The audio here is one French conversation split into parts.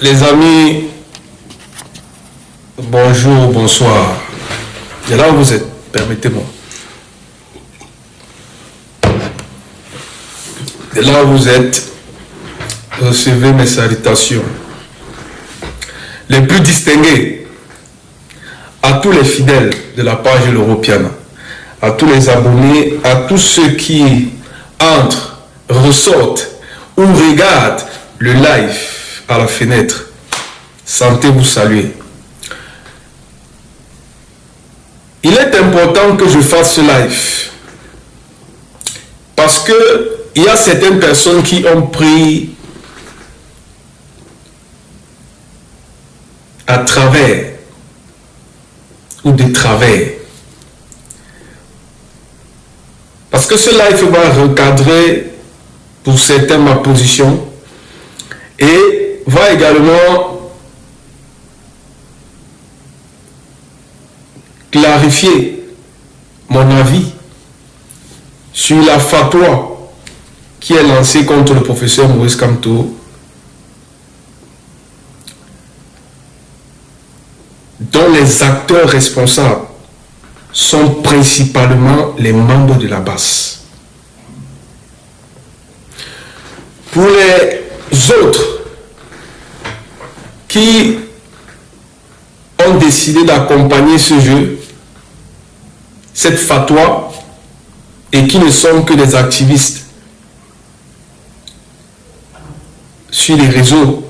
Les amis, bonjour, bonsoir. Et là où vous êtes, permettez-moi. Et là où vous êtes, recevez mes salutations. Les plus distingués, à tous les fidèles de la page L'Europiana, à tous les abonnés, à tous ceux qui entrent, ressortent ou regardent le live à la fenêtre. Sentez vous saluer. Il est important que je fasse ce live parce que il y a certaines personnes qui ont pris à travers ou de travers. Parce que ce live va recadrer pour certains ma position et va également clarifier mon avis sur la fatwa qui est lancée contre le professeur Maurice Kamto, dont les acteurs responsables sont principalement les membres de la base. Pour les autres qui ont décidé d'accompagner ce jeu, cette fatwa, et qui ne sont que des activistes sur les réseaux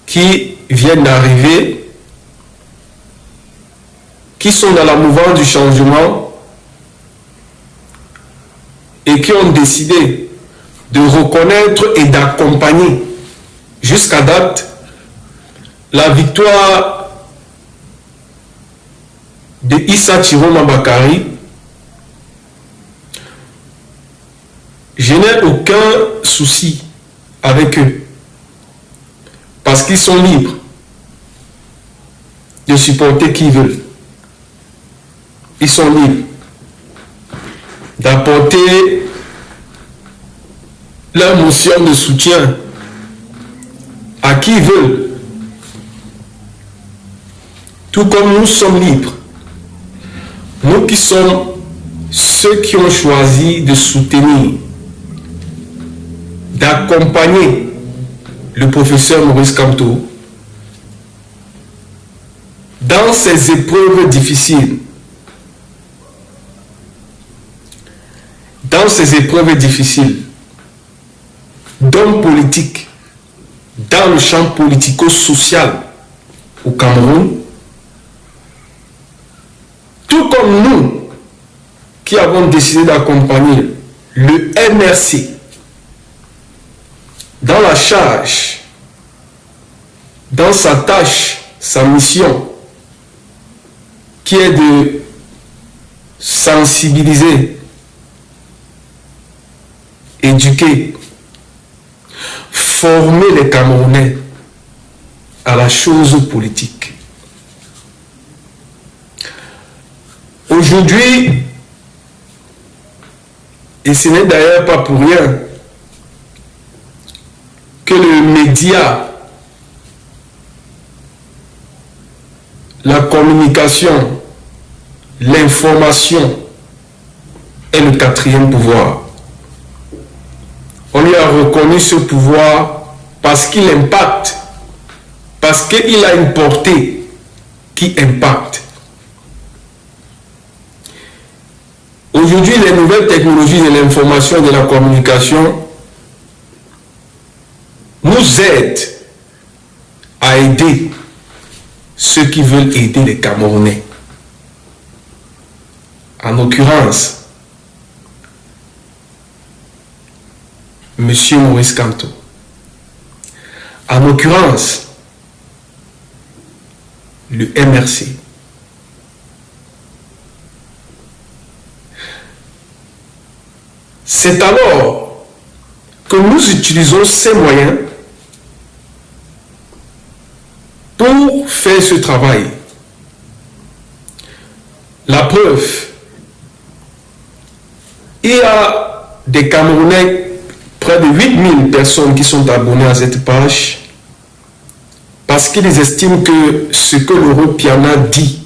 qui viennent d'arriver, qui sont dans la mouvance du changement et qui ont décidé de reconnaître et d'accompagner jusqu'à date la victoire de Issa Chiroma Bakari. Je n'ai aucun souci avec eux parce qu'ils sont libres de supporter qui ils veulent. Ils sont libres d'apporter leur motion de soutien à qui ils veulent. Tout comme nous sommes libres. Nous qui sommes ceux qui ont choisi de soutenir, d'accompagner le professeur Maurice Kamto dans ces épreuves difficiles. Dans ces épreuves difficiles, d'hommes politiques, dans le champ politico-social au Cameroun, tout comme nous qui avons décidé d'accompagner le MRC dans la charge, dans sa tâche, sa mission, qui est de sensibiliser, éduquer, former les Camerounais à la chose politique. Aujourd'hui, et ce n'est d'ailleurs pas pour rien que le média, la communication, l'information est le quatrième pouvoir. On lui a reconnu ce pouvoir parce qu'il impacte, parce qu'il a une portée qui impacte. Aujourd'hui, les nouvelles technologies de l'information et de la communication nous aident à aider ceux qui veulent aider les Camerounais. En l'occurrence, Monsieur Maurice Kamto. En l'occurrence, le MRC. C'est alors que nous utilisons ces moyens pour faire ce travail. La preuve, il y a des Camerounais, près de 8000 personnes qui sont abonnées à cette page parce qu'ils estiment que ce que l'Europiana dit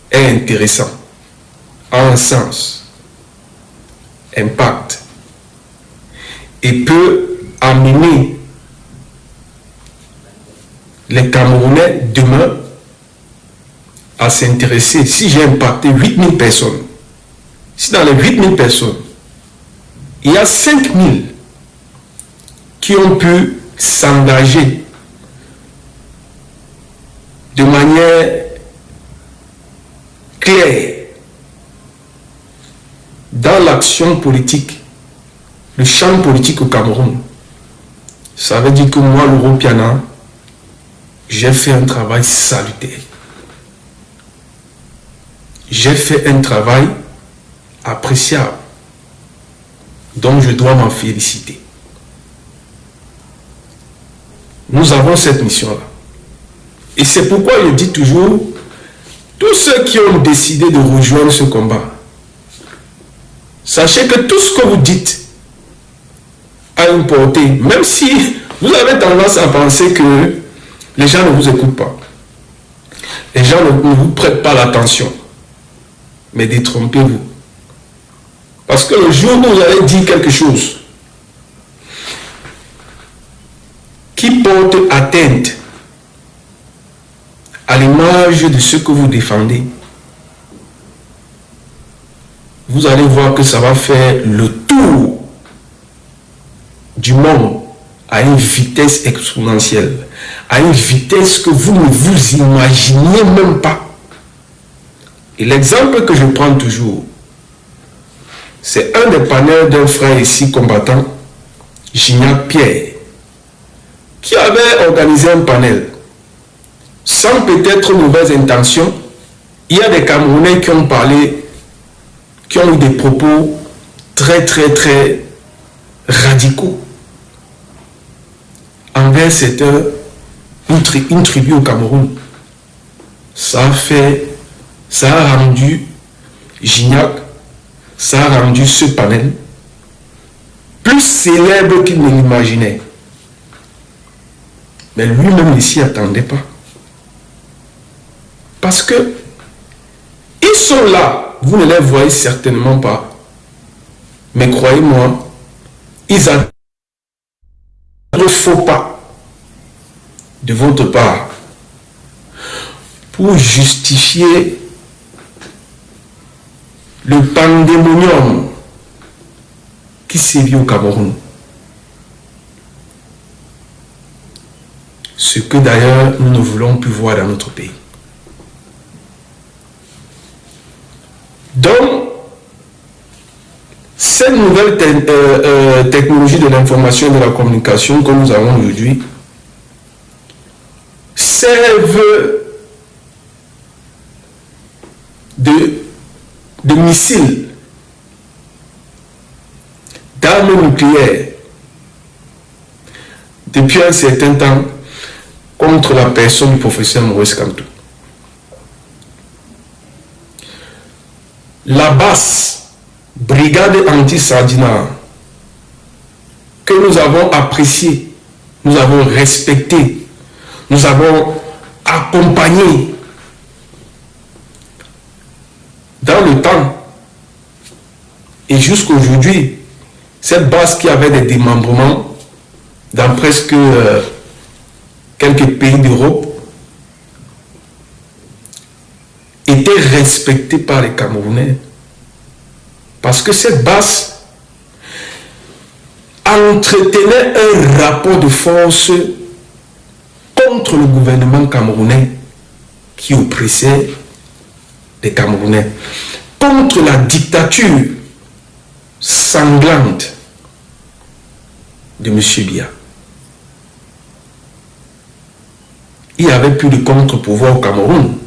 est intéressant, a un sens, impact, et peut amener les Camerounais demain à s'intéresser. Si j'ai impacté 8000 personnes, si dans les 8000 personnes, il y a 5000 qui ont pu s'engager de manière claire dans l'action politique, le champ politique au Cameroun, ça veut dire que moi, l'Europiana, j'ai fait un travail salutaire. J'ai fait un travail appréciable, dont je dois m'en féliciter. Nous avons cette mission-là. Et c'est pourquoi je dis toujours, tous ceux qui ont décidé de rejoindre ce combat, sachez que tout ce que vous dites a une portée, même si vous avez tendance à penser que les gens ne vous écoutent pas. Les gens ne vous prêtent pas l'attention. Mais détrompez-vous. Parce que le jour où vous allez dire quelque chose qui porte atteinte à l'image de ce que vous défendez, vous allez voir que ça va faire le tour du monde à une vitesse exponentielle, à une vitesse que vous ne vous imaginez même pas. Et l'exemple que je prends toujours, c'est un des panels d'un frère ici combattant, Gignac Pierre, qui avait organisé un panel. Sans peut-être mauvaises intentions, il y a des Camerounais qui ont parlé, qui ont eu des propos très radicaux envers une tribu au Cameroun. Ça a rendu Gignac, ça a rendu ce panel plus célèbre qu'il ne l'imaginait. Mais lui-même ne s'y attendait pas. Parce que ils sont là, vous ne les voyez certainement pas. Mais croyez-moi, ils ont ne faux pas de votre part pour justifier le pandémonium qui sévit au Cameroun. Ce que d'ailleurs nous ne voulons plus voir dans notre pays. Donc, cette nouvelle technologie de l'information et de la communication que nous avons aujourd'hui servent de missiles, d'armes nucléaires depuis un certain temps contre la personne du professeur Maurice Kamto. La basse brigade anti-Sardina que nous avons appréciée, nous avons respectée, nous avons accompagné dans le temps et jusqu'aujourd'hui, cette base qui avait des démembrements dans presque quelques pays d'Europe était respectée par les Camerounais parce que cette base entretenait un rapport de force contre le gouvernement camerounais qui oppressait les Camerounais, contre la dictature sanglante de M. Biya. Il n'y avait plus de contre-pouvoir au Cameroun.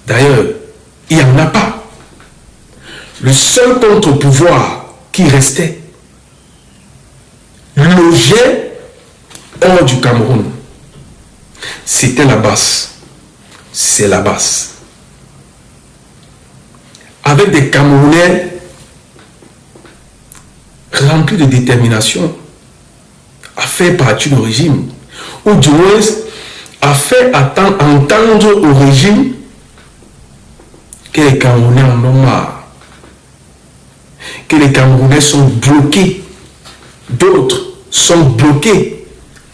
D'ailleurs, il n'y en a pas. Le seul contre-pouvoir qui restait logé hors du Cameroun, c'était la basse. C'est la basse. Avec des Camerounais remplis de détermination à faire partie du régime. ou du moins a fait entendre au régime que les Camerounais en ont marre, que les Camerounais sont bloqués, d'autres sont bloqués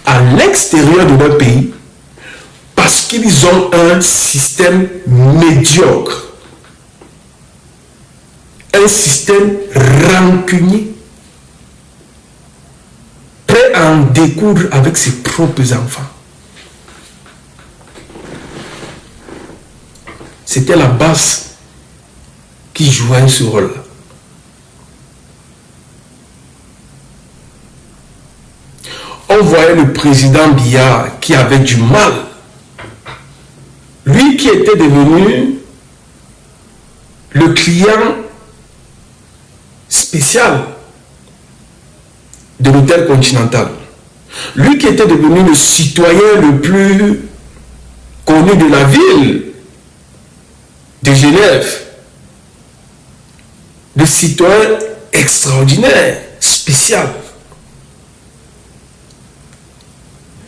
à l'extérieur de leur pays parce qu'ils ont un système médiocre, un système rancunier, prêt à en découdre avec ses propres enfants. C'était la base qui jouait ce rôle-là. On voyait le président Biya qui avait du mal. Lui qui était devenu le client spécial de l'hôtel Continental. Lui qui était devenu le citoyen le plus connu de la ville de Genève. Le citoyen extraordinaire, spécial.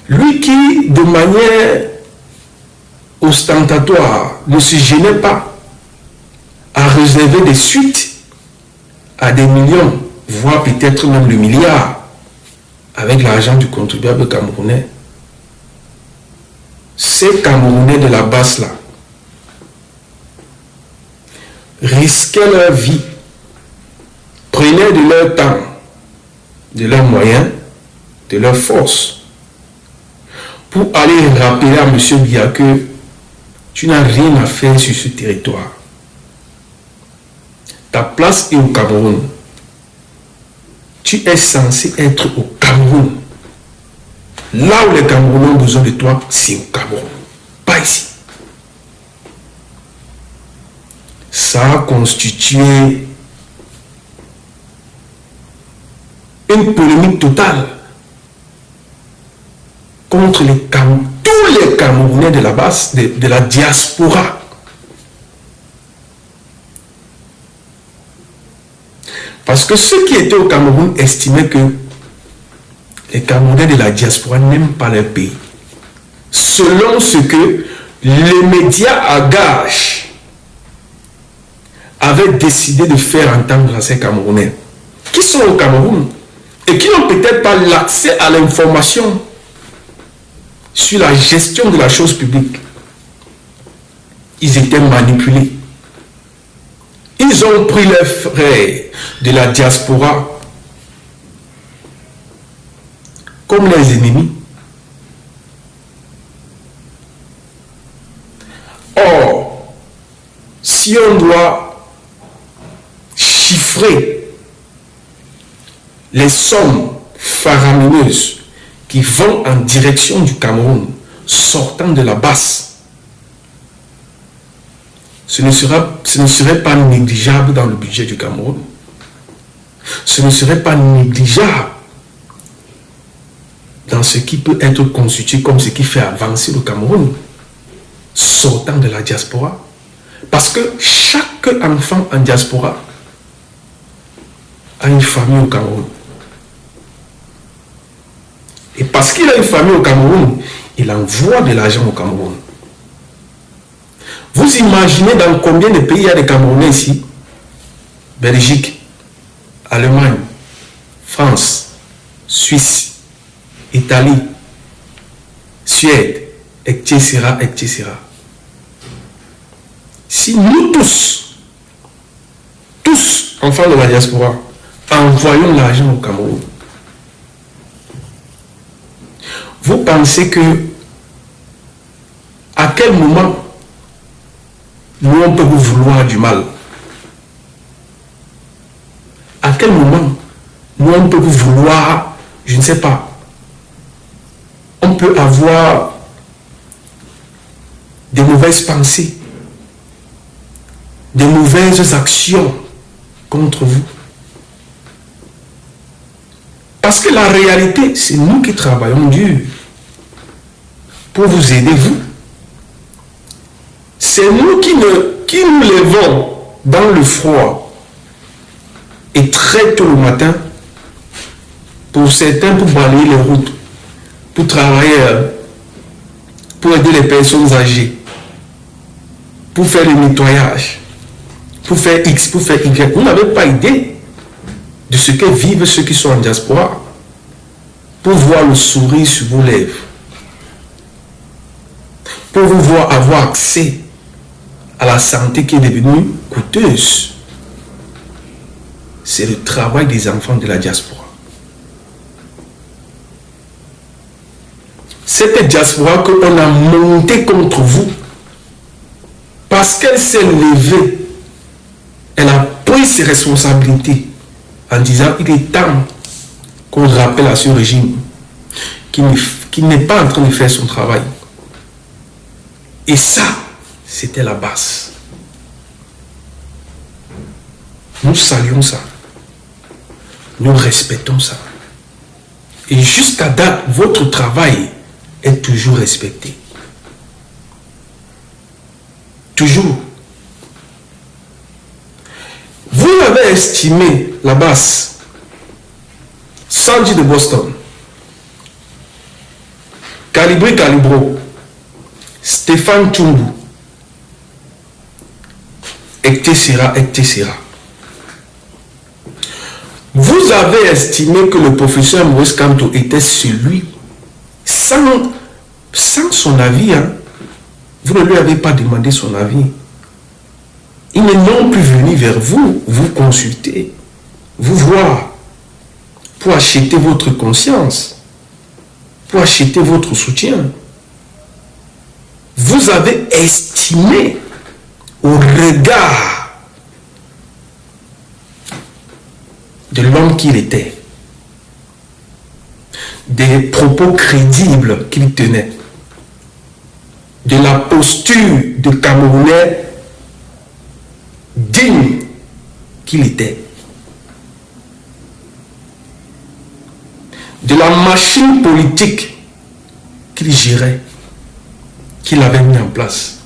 Lui qui, de manière ostentatoire, ne se gênait pas à réserver des suites à des millions, voire peut-être même le milliard, avec l'argent du contribuable camerounais. Ces Camerounais de la base là risquaient leur vie, prenaient de leur temps, de leurs moyens, de leurs forces, pour aller rappeler à M. Biya que tu n'as rien à faire sur ce territoire. Ta place est au Cameroun. Tu es censé être au Cameroun. Là où les Camerounais ont besoin de toi, c'est au Cameroun, pas ici. Ça a constitué une polémique totale contre tous les Camerounais de la base, de la diaspora. Parce que ceux qui étaient au Cameroun estimaient que les Camerounais de la diaspora n'aiment pas leur pays. Selon ce que les médias à gage avaient décidé de faire entendre à ces Camerounais, qui sont au Cameroun et qui n'ont peut-être pas l'accès à l'information sur la gestion de la chose publique. Ils étaient manipulés. Ils ont pris leurs frères de la diaspora comme les ennemis. Or, si on doit chiffrer les sommes faramineuses qui vont en direction du Cameroun, sortant de la base, ce ne serait pas négligeable dans le budget du Cameroun. Ce ne serait pas négligeable dans ce qui peut être constitué comme ce qui fait avancer le Cameroun, sortant de la diaspora. Parce que chaque enfant en diaspora a une famille au Cameroun. Et parce qu'il a une famille au Cameroun, il envoie de l'argent au Cameroun. Vous imaginez dans combien de pays il y a des Camerounais ici? Belgique, Allemagne, France, Suisse, Italie, Suède, etc., etc. Si nous tous, enfants de la diaspora, envoyons l'argent au Cameroun, vous pensez que à quel moment nous on peut vous vouloir du mal? À quel moment nous on peut vous vouloir, je ne sais pas, on peut avoir des mauvaises pensées, des mauvaises actions contre vous? Parce que la réalité, c'est nous qui travaillons dur pour vous aider, vous. C'est nous qui nous levons dans le froid et très tôt le matin, pour certains pour balayer les routes, pour travailler, pour aider les personnes âgées, pour faire le nettoyage, pour faire X, pour faire Y. Vous n'avez pas idée de ce que vivent ceux qui sont en diaspora, pour voir le sourire sur vos lèvres, pour vous voir avoir accès à la santé qui est devenue coûteuse. C'est le travail des enfants de la diaspora. Cette diaspora qu'on a montée contre vous, parce qu'elle s'est levée, elle a pris ses responsabilités en disant il est temps qu'on rappelle à ce régime qu'il n'est pas en train de faire son travail. Et ça, c'était la base. Nous saluons ça. Nous respectons ça. Et jusqu'à date, votre travail est toujours respecté. Toujours. Vous avez estimé la base. Sanji de Boston, Calibri Calibro, Stéphane Tchumbu, etc., etc. Vous avez estimé que le professeur Maurice Kamto était celui, sans son avis, hein. Vous ne lui avez pas demandé son avis. Il n'est non plus venu vers vous, vous consulter, vous voir, pour acheter votre conscience, pour acheter votre soutien. Vous avez estimé au regard de l'homme qu'il était, des propos crédibles qu'il tenait, de la posture de Camerounais digne qu'il était, de la machine politique qu'il gérait, qu'il avait mis en place.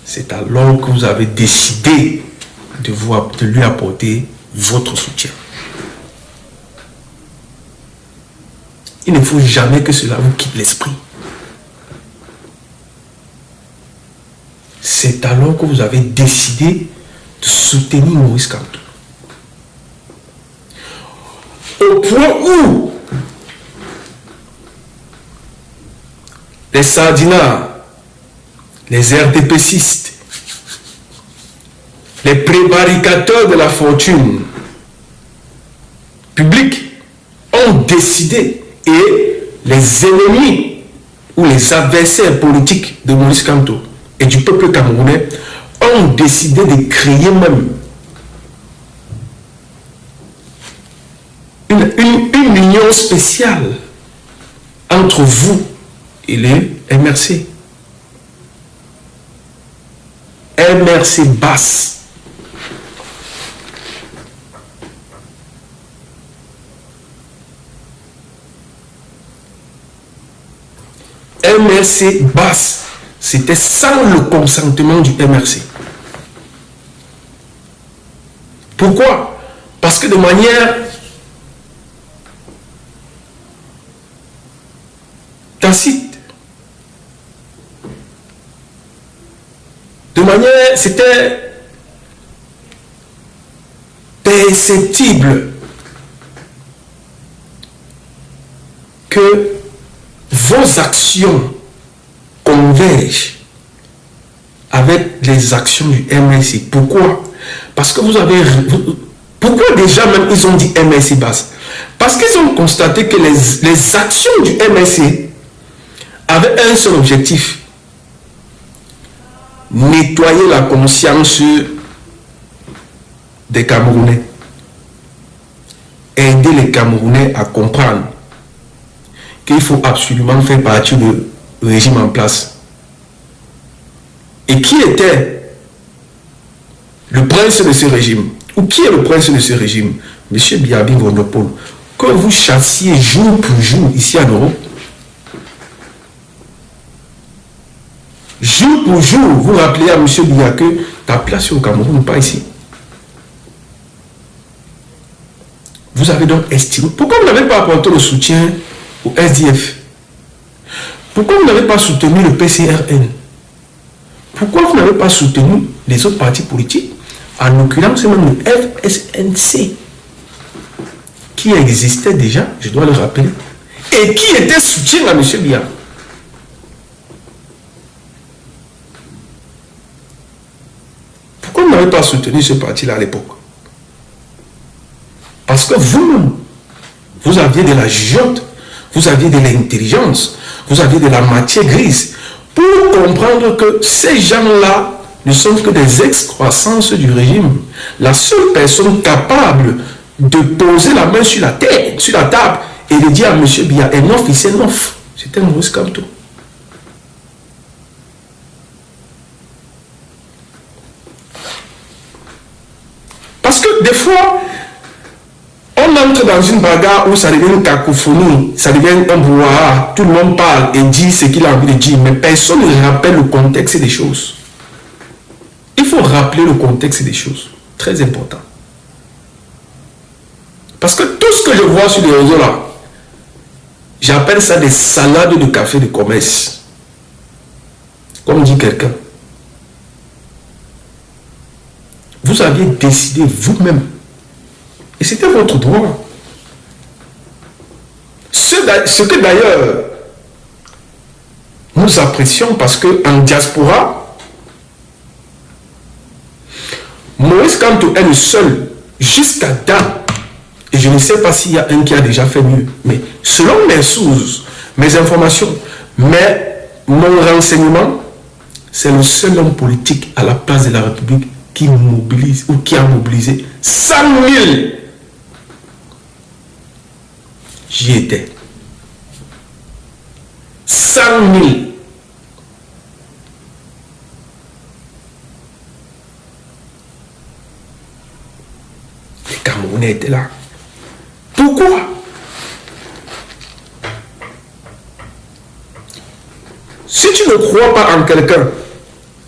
C'est alors que vous avez décidé de lui apporter votre soutien. Il ne faut jamais que cela vous quitte l'esprit. C'est alors que vous avez décidé de soutenir Maurice Kamto. Au point où les sardinards, les RDPcistes, les prévaricateurs de la fortune publique ont décidé, et les ennemis ou les adversaires politiques de Maurice Kamto et du peuple camerounais ont décidé de créer même une union spéciale entre vous et les MRC. MRC basse. MRC basse, c'était sans le consentement du MRC. Pourquoi? Parce que de manière tacite, de manière, c'était perceptible que vos actions convergent avec les actions du MRC. Pourquoi? Parce que vous avez... Pourquoi déjà même ils ont dit MRC basse? Parce qu'ils ont constaté que les actions du MRC avaient un seul objectif: nettoyer la conscience des Camerounais, aider les Camerounais à comprendre qu'il faut absolument faire partie du régime en place. Et qui était le prince de ce régime? Ou qui est le prince de ce régime? Monsieur Biabi Vondopol, que vous chassiez jour pour jour ici en Europe. Jour pour jour, vous rappelez à monsieur Biya que ta place au Cameroun, pas ici. Vous avez donc estimé. Pourquoi vous n'avez pas apporté le soutien au SDF? Pourquoi vous n'avez pas soutenu le PCRN? Pourquoi vous n'avez pas soutenu les autres partis politiques? En l'occurrence, même le FSNC, qui existait déjà, je dois le rappeler, et qui était soutien à M. Biya. Pourquoi vous n'avez pas soutenu ce parti-là à l'époque? Parce que vous-même, vous aviez de la jugeote, vous aviez de l'intelligence, vous aviez de la matière grise pour comprendre que ces gens-là ne sont que des excroissances du régime. La seule personne capable de poser la main sur la tête, sur la table et de dire à M. Biya, un offre, c'est un offre. C'était Maurice Kamto. Parce que des fois, on entre dans une bagarre où ça devient une cacophonie, ça devient un brouhaha, tout le monde parle et dit ce qu'il a envie de dire, mais personne ne rappelle le contexte des choses. Il faut rappeler le contexte des choses, très important. Parce que tout ce que je vois sur les réseaux là, j'appelle ça des salades de café de commerce. Comme dit quelqu'un. Vous aviez décidé vous-même. Et c'était votre droit. Ce que d'ailleurs nous apprécions parce qu'en diaspora, Maurice Kamto est le seul jusqu'à date, et je ne sais pas s'il y a un qui a déjà fait mieux, mais selon mes sources, mes informations, mon renseignement, c'est le seul homme politique à la place de la République qui mobilise ou qui a mobilisé 100 000. J'y étais. 100 000. Les Camerounais étaient là. Pourquoi? Si tu ne crois pas en quelqu'un,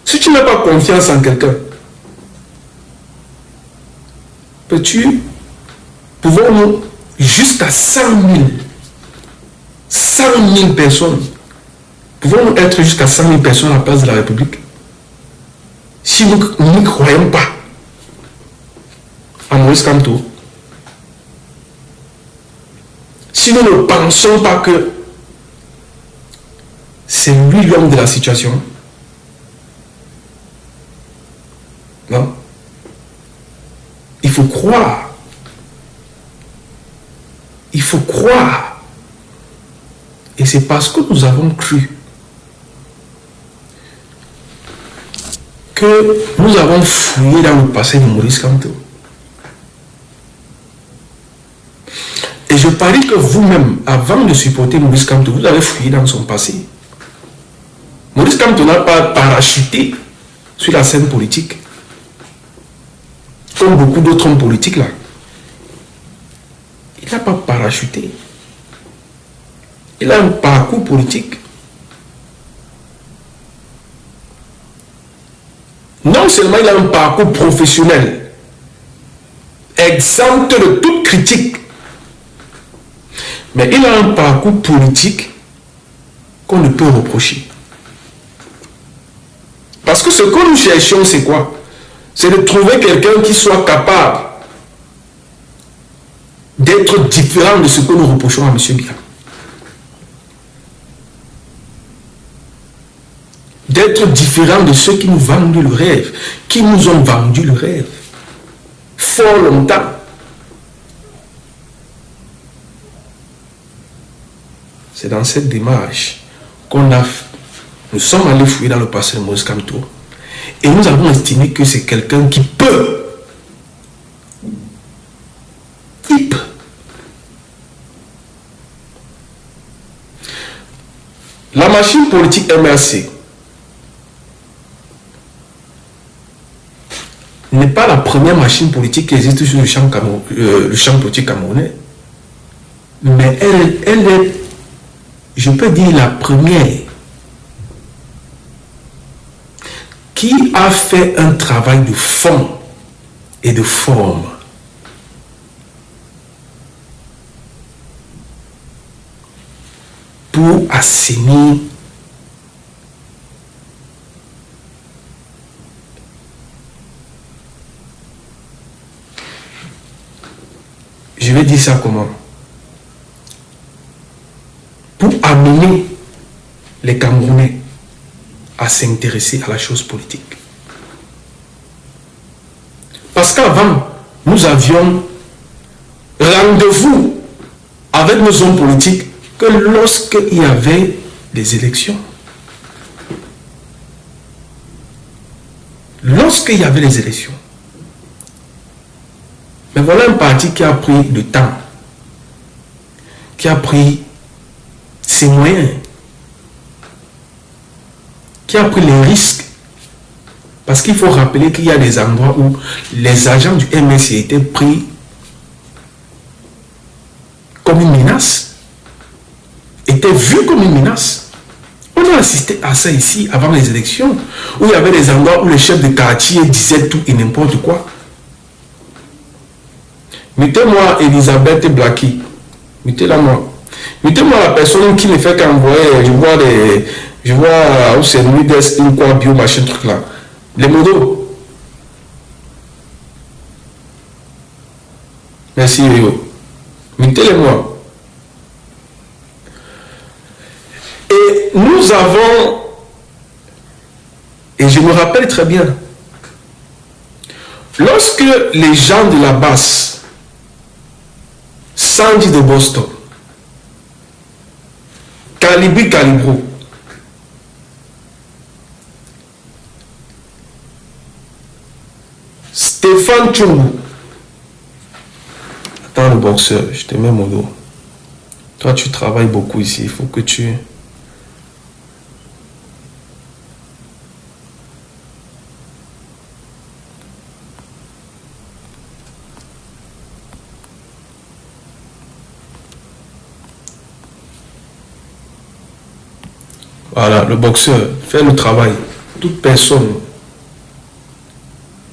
si tu n'as pas confiance en quelqu'un, pouvons-nous jusqu'à 100 000 personnes, pouvons-nous être jusqu'à 100 000 personnes à la place de la République si nous n'y croyons pas à Maurice Kamto? Si nous ne pensons pas que c'est lui l'homme de la situation, non? Il faut croire. Il faut croire. Et c'est parce que nous avons cru que nous avons fouillé dans le passé de Maurice Kamto. Et je parie que vous-même, avant de supporter Maurice Kamto, vous avez fouillé dans son passé. Maurice Kamto n'a pas parachuté sur la scène politique, comme beaucoup d'autres hommes politiques là. Il n'a pas parachuté. Il a un parcours politique. Non seulement il a un parcours professionnel, exempt de toute critique, mais il a un parcours politique qu'on ne peut reprocher. Parce que ce que nous cherchons, c'est quoi? C'est de trouver quelqu'un qui soit capable d'être différent de ce que nous reprochons à M. Biya. D'être différent de ceux qui nous vendent le rêve, qui nous ont vendu le rêve fort longtemps. C'est dans cette démarche nous sommes allés fouiller dans le passé de Maurice Kamto et nous avons estimé que c'est quelqu'un qui peut. Il peut. La machine politique MRC n'est pas la première machine politique qui existe sur le champ politique camerounais, mais elle est, je peux dire, la première qui a fait un travail de fond et de forme. pour assainir je vais dire ça comment? Pour amener les Camerounais à s'intéresser à la chose politique. Parce qu'avant, nous avions rendez-vous avec nos hommes politiques que lorsqu'il y avait des élections. Lorsqu'il y avait les élections. Mais voilà un parti qui a pris le temps, qui a pris ses moyens, qui a pris les risques. Parce qu'il faut rappeler qu'il y a des endroits où les agents du MSC étaient pris comme une menace, étaient vus comme une menace. On a assisté à ça ici avant les élections, où il y avait des endroits où les chefs de quartier disaient tout et n'importe quoi. Mettez-moi Elisabeth Blackie. Mettez-la moi. Mettez-moi la personne qui ne fait qu'envoyer. Je vois où c'est lui d'Est, quoi, bio, machin, truc là. Les modos. Merci, Rio. Mettez-les-moi. Et nous avons, et je me rappelle très bien, lorsque les gens de la basse, Sandy de Boston, Calibri Calibro, Stéphane Tchoumbou, attends le boxeur, je te mets mon dos. Toi tu travailles beaucoup ici, il faut que tu... Voilà, le boxeur fait le travail. Toute personne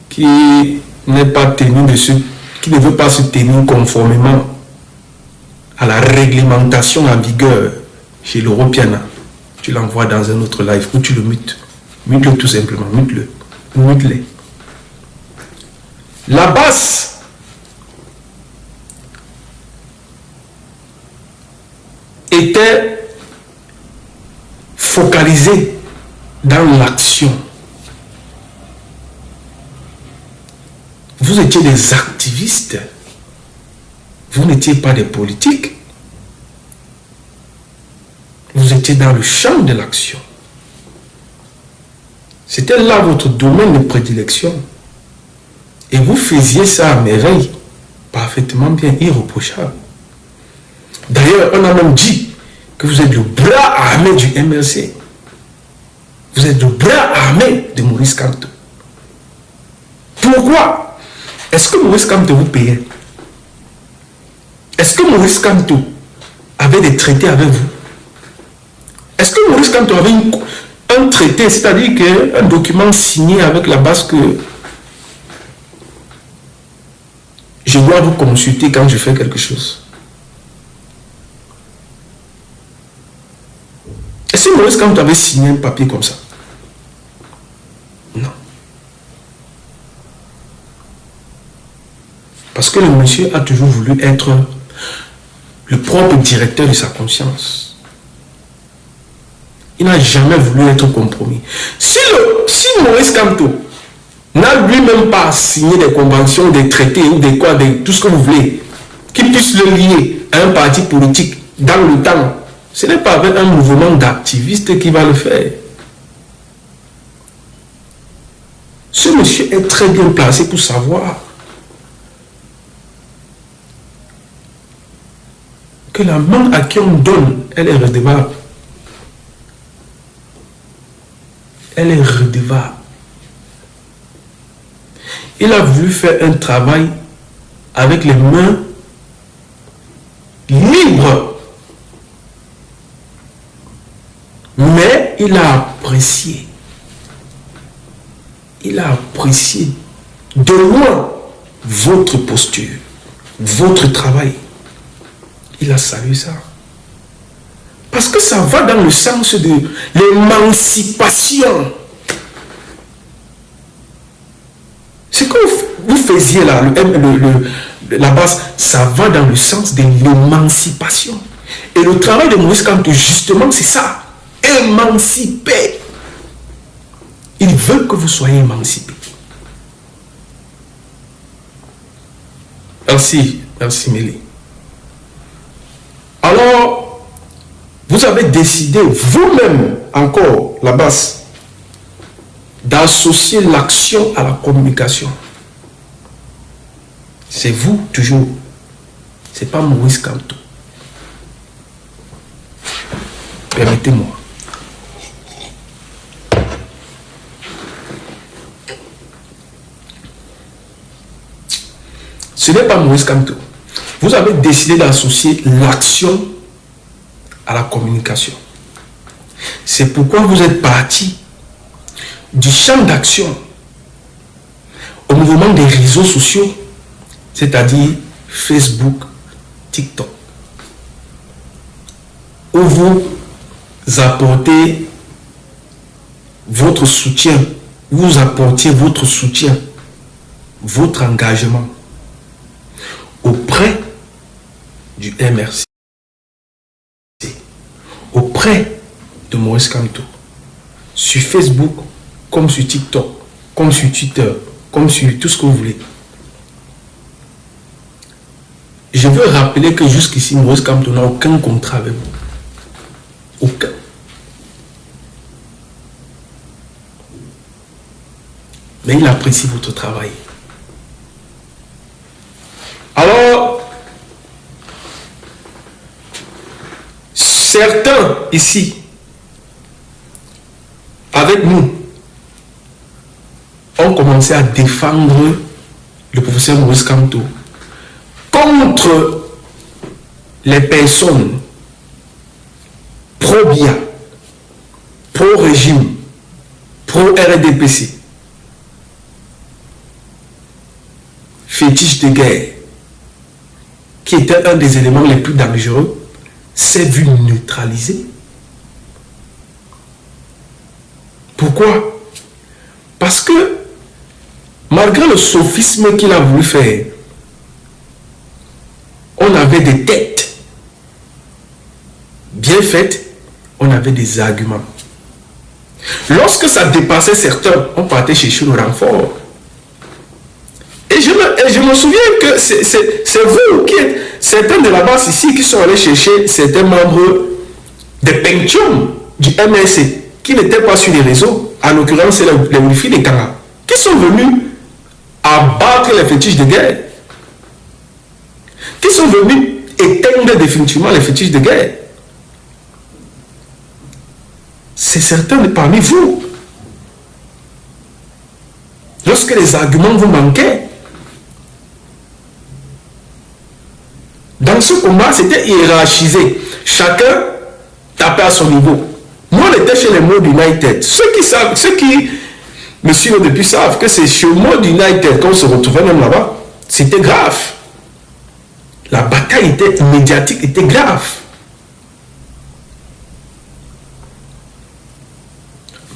qui n'est pas tenue dessus, qui ne veut pas se tenir conformément à la réglementation en vigueur chez l'Europiana, tu l'envoies dans un autre live ou tu le mutes. Mute-le tout simplement, mute-le. Mute-le. La basse était focalisé dans l'action. Vous étiez des activistes. Vous n'étiez pas des politiques. Vous étiez dans le champ de l'action. C'était là votre domaine de prédilection. Et vous faisiez ça à merveille. Parfaitement bien, irréprochable. D'ailleurs, on a même dit que vous êtes le bras armé du MLC. Vous êtes le bras armé de Maurice Kamto. Pourquoi? Est-ce que Maurice Kamto vous payait? Est-ce que Maurice Kamto avait des traités avec vous? Est-ce que Maurice Kamto avait un traité, c'est-à-dire un document signé avec la base que je dois vous consulter quand je fais quelque chose? Est-ce que Maurice Kamto avait signé un papier comme ça? Non. Parce que le monsieur a toujours voulu être le propre directeur de sa conscience. Il n'a jamais voulu être compromis. Si Maurice Kamto n'a lui-même pas signé des conventions, des traités ou des quoi, tout ce que vous voulez, qui puisse le lier à un parti politique dans le temps, ce n'est pas avec un mouvement d'activistes qui va le faire. Ce monsieur est très bien placé pour savoir que la main à qui on donne, elle est redevable. Elle est redevable. Il a voulu faire un travail avec les mains libres. Mais il a apprécié. Il a apprécié de loin votre posture, votre travail. Il a salué ça. Parce que ça va dans le sens de l'émancipation. Ce que vous faisiez là, la base, ça va dans le sens de l'émancipation. Et le travail de Maurice Kamto, justement, c'est ça. Émanciper. Il veut que vous soyez émancipés. Merci, merci Mélie. Alors, vous avez décidé vous-même, encore, la base, d'associer l'action à la communication. C'est vous, toujours. C'est pas Maurice Kamto. Permettez-moi. Ce n'est pas Maurice Kamto. Vous avez décidé d'associer l'action à la communication. C'est pourquoi vous êtes parti du champ d'action au mouvement des réseaux sociaux, c'est-à-dire Facebook, TikTok, où vous apportez votre soutien, vous apportiez votre soutien, votre engagement auprès du MRC, auprès de Maurice Kamto, sur Facebook, comme sur TikTok, comme sur Twitter, comme sur tout ce que vous voulez. Je veux rappeler que jusqu'ici, Maurice Kamto n'a aucun contrat avec vous. Aucun. Mais il apprécie votre travail. Alors, certains ici, avec nous, ont commencé à défendre le professeur Maurice Kamto contre les personnes pro-BIA, pro-régime, pro-RDPC, fétiche de guerre, qui était un des éléments les plus dangereux, s'est vu neutralisé. Pourquoi? Parce que malgré le sophisme qu'il a voulu faire, on avait des têtes bien faites, on avait des arguments. Lorsque ça dépassait certains, on partait chercher le renfort. Et je me souviens que c'est vous qui êtes, certains de la base ici, qui sont allés chercher certains membres des Pentium du MRC, qui n'étaient pas sur les réseaux, en l'occurrence c'est les Wi-Fi des Kanga, qui sont venus abattre les fétiches de guerre, qui sont venus éteindre définitivement les fétiches de guerre. C'est certains de parmi vous. Lorsque les arguments vous manquaient, dans ce combat, c'était hiérarchisé. Chacun tapait à son niveau. Nous, on était chez les Mode United. Ceux qui me suivent depuis savent que c'est chez Mode United qu'on se retrouvait même là-bas. C'était grave. La bataille médiatique était grave.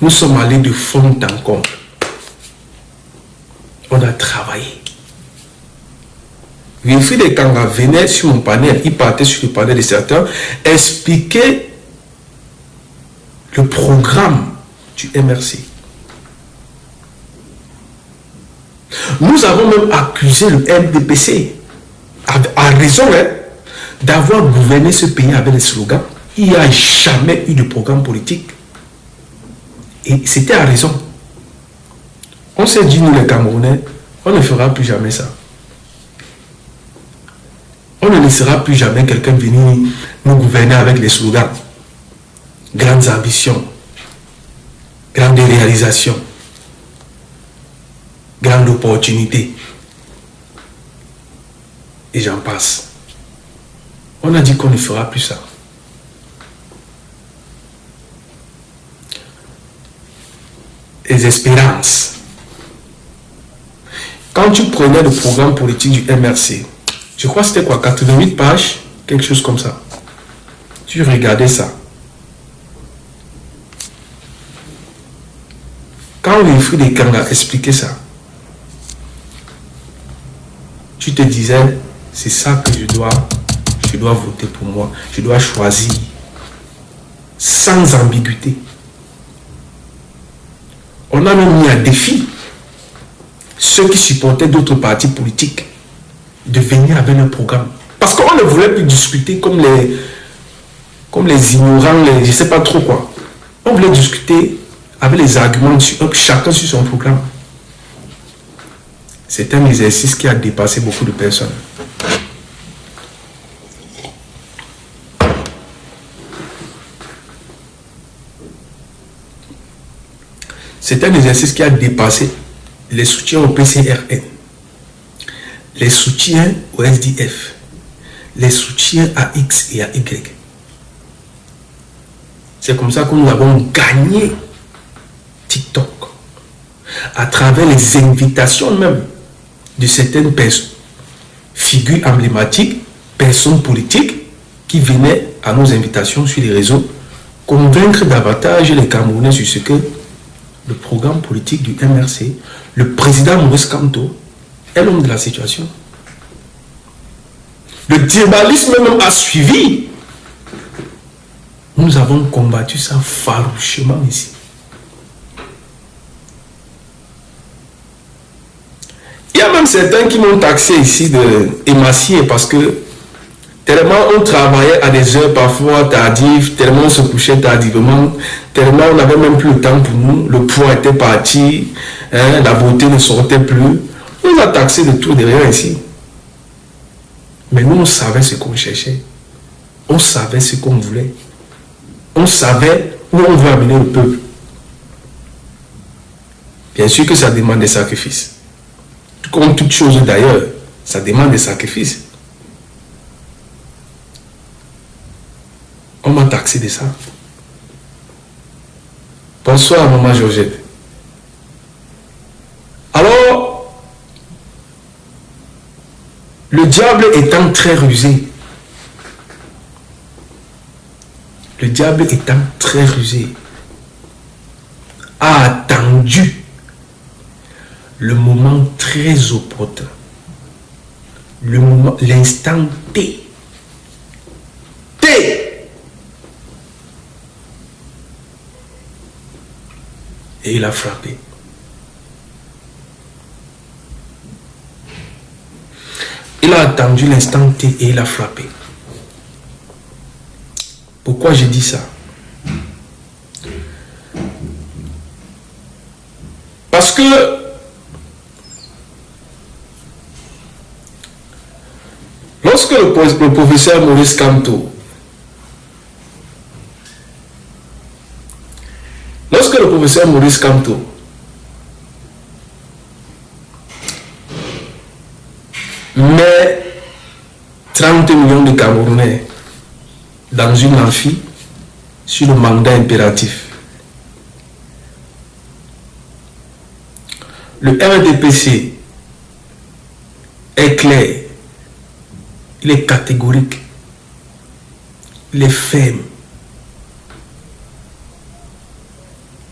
Nous sommes allés de fond en comble. On a travaillé. Wilfried Ekanga venait sur mon panel, il partait sur le panel de certains, expliquer le programme du MRC. Nous avons même accusé le MDPC, à raison d'avoir gouverné ce pays avec les slogans. Il n'y a jamais eu de programme politique. Et c'était à raison. On s'est dit, nous les Camerounais, on ne fera plus jamais ça. On ne laissera plus jamais quelqu'un venir nous gouverner avec les slogans. Grandes ambitions, grandes réalisations, grandes opportunités. Et j'en passe. On a dit qu'on ne fera plus ça. Les espérances. Quand tu prenais le programme politique du MRC, je crois que c'était quoi, 88 pages, quelque chose comme ça. Tu regardais ça. Quand Wilfried Ekanga expliquait ça, tu te disais, c'est ça que je dois voter pour moi. Je dois choisir sans ambiguïté. On a même mis un défi ceux qui supportaient d'autres partis politiques de venir avec un programme. Parce qu'on ne voulait plus discuter comme les ignorants, je ne sais pas trop quoi. On voulait discuter avec les arguments, chacun sur son programme. C'est un exercice qui a dépassé beaucoup de personnes. C'est un exercice qui a dépassé les soutiens au PCRN, les soutiens au SDF, les soutiens à X et à Y. C'est comme ça que nous avons gagné TikTok à travers les invitations même de certaines personnes, figures emblématiques, personnes politiques qui venaient à nos invitations sur les réseaux convaincre davantage les Camerounais sur ce que le programme politique du MRC, le président Maurice Kamto est l'homme de la situation. Le tribalisme même a suivi. Nous avons combattu ça farouchement ici. Il y a même certains qui m'ont taxé ici d'émacier parce que tellement on travaillait à des heures parfois tardives, tellement on se couchait tardivement, tellement on n'avait même plus le temps pour nous, le poids était parti, la beauté ne sortait plus. On nous a taxé de tout derrière ici. Mais nous, on savait ce qu'on cherchait. On savait ce qu'on voulait. On savait où on veut amener le peuple. Bien sûr que ça demande des sacrifices. Comme toute chose d'ailleurs, ça demande des sacrifices. On m'a taxé de ça. Bonsoir, maman Georgette. Alors, le diable étant très rusé, a attendu le moment très opportun, l'instant T. Et il a frappé. Il a attendu l'instant T et il a frappé. Pourquoi j'ai dit ça? Parce que lorsque le professeur Maurice Kamto met 30 millions de Camerounais dans une amphi sur le mandat impératif, le RDPC est clair, il est catégorique, il est ferme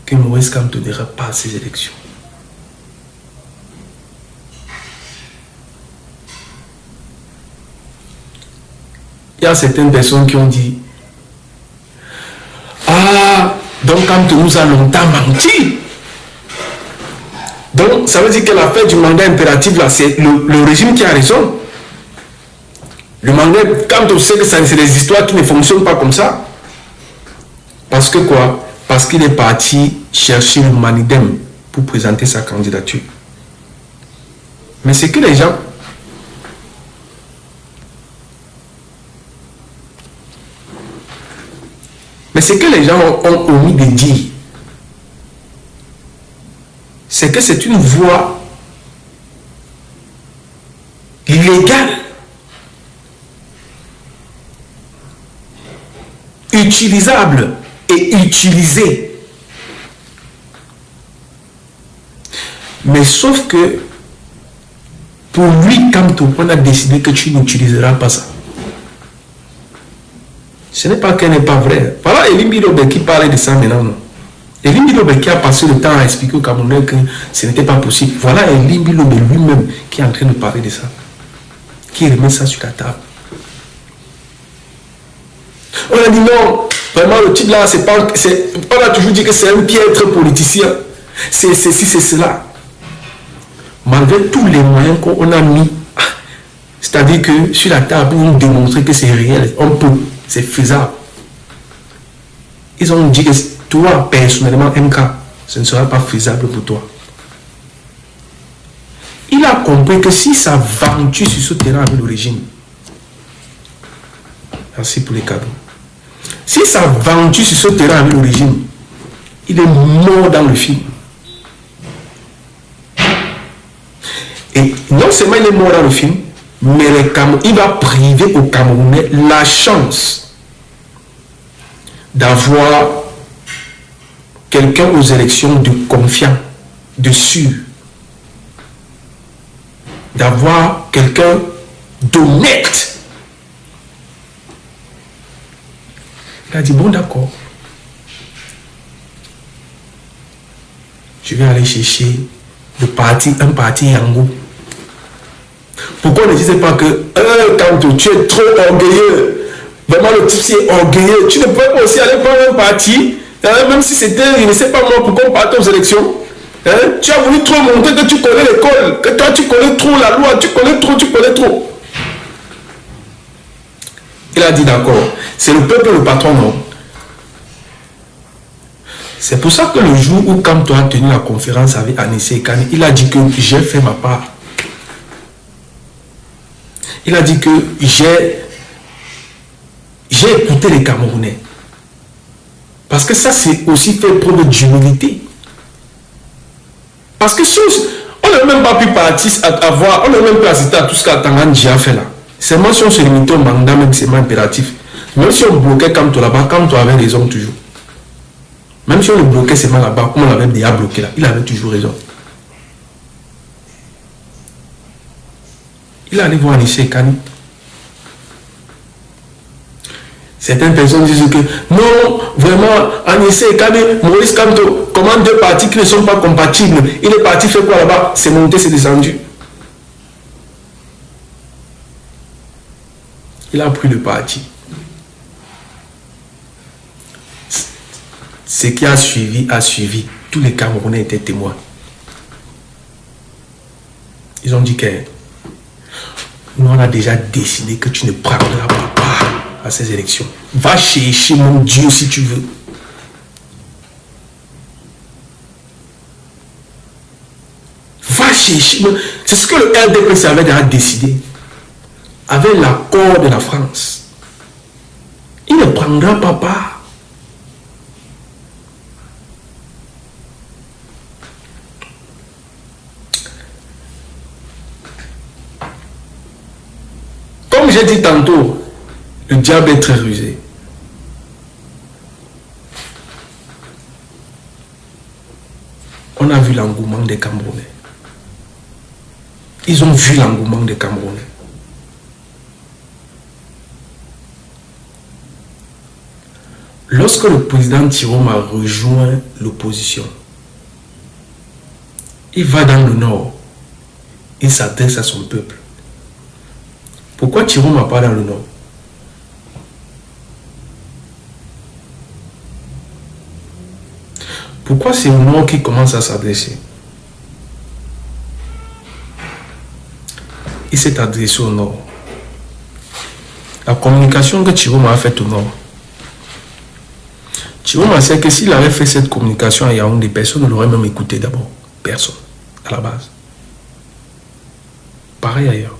que Maurice Kamto n'ira pas à ces élections. Il y a certaines personnes qui ont dit « Ah, donc Kamto nous a longtemps menti. » Donc, ça veut dire que l'affaire du mandat impératif, là, c'est le régime qui a raison. Le mandat, Kamto sait que c'est des histoires qui ne fonctionnent pas comme ça. Parce que quoi? Parce qu'il est parti chercher le Manidem pour présenter sa candidature. Mais c'est que les gens... ont omis de dire, c'est que c'est une voie légale, utilisable et utilisée. Mais sauf que pour lui, Kamto, on a décidé que tu n'utiliseras pas ça. Ce n'est pas qu'elle n'est pas vraie. Voilà Elie Bilobe qui parlait de ça maintenant. Non? Elie Lobe qui a passé le temps à expliquer aux Camerounais que ce n'était pas possible. Voilà Elie Lobe lui-même qui est en train de parler de ça. Qui remet ça sur la table. On a dit non, vraiment le type là, c'est pas, on a toujours dit que c'est un piètre politicien. C'est ceci, c'est cela. Malgré tous les moyens qu'on a mis, c'est-à-dire que sur la table, pour nous démontrer que c'est réel, on peut, c'est faisable. Ils ont dit que toi, personnellement, MK, ce ne sera pas faisable pour toi. Il a compris que si ça venture sur ce terrain avec le régime, merci pour les cadeaux. Si ça venture sur ce terrain avec le régime, il est mort dans le film. Et non seulement il est mort dans le film, mais il va priver aux Camerounais la chance d'avoir quelqu'un aux élections de confiant, de sûr, d'avoir quelqu'un d'honnête. Il a dit, bon d'accord, je vais aller chercher un parti Yango. Pourquoi ne disait pas que quand tu es trop orgueilleux, vraiment le tissu est orgueilleux, tu ne peux pas aussi aller prendre un parti, même si c'était, je ne sais pas moi, pourquoi on part aux élections. Tu as voulu trop montrer que tu connais l'école, que toi tu connais trop la loi, tu connais trop. Il a dit d'accord, c'est le peuple le patron, non? C'est pour ça que le jour où Kamto a tenu la conférence avec Anissé Ekane, il a dit que j'ai fait ma part. Il a dit que j'ai écouté les Camerounais. Parce que ça, c'est aussi fait preuve d'humilité. Parce que si on n'a même pas pu partir à voir, on n'a même pas assisté à tout ce qu'Atangandji a fait là. Seulement si on se limitait au mandat, même c'est impératif. Même si on bloquait Kamto là-bas, Kamto avait raison toujours. Même si on le bloquait seulement là-bas, comme on l'avait déjà bloqué là, il avait toujours raison. Il allait voir Anissé Ekane. Certaines personnes disent que non, vraiment, Anissé Ekane, Maurice Kamto, comment deux partis qui ne sont pas compatibles? Il est parti faire quoi là-bas? C'est monté, c'est descendu. Il a pris le parti. Ce qui a suivi. Tous les Camerounais étaient témoins. Ils ont dit que nous, on a déjà décidé que tu ne prendras pas part à ces élections. Va chercher mon Dieu si tu veux. Va chercher. C'est ce que le RDPC avait déjà décidé. Avec l'accord de la France. Il ne prendra pas part. Comme j'ai dit tantôt, le diable est très rusé. On a vu l'engouement des Camerounais. Ils ont vu l'engouement des Camerounais. Lorsque le président Tirome a rejoint l'opposition, il va dans le nord. Il s'adresse à son peuple. Pourquoi Tirome n'a pas dans le nord? Pourquoi c'est au nord qui commence à s'adresser? Il s'est adressé au nord. La communication que Tirome a faite au nord. Tirome a sait que s'il avait fait cette communication à Yaoundé, personne ne l'aurait même écouté d'abord. Personne, à la base. Pareil ailleurs.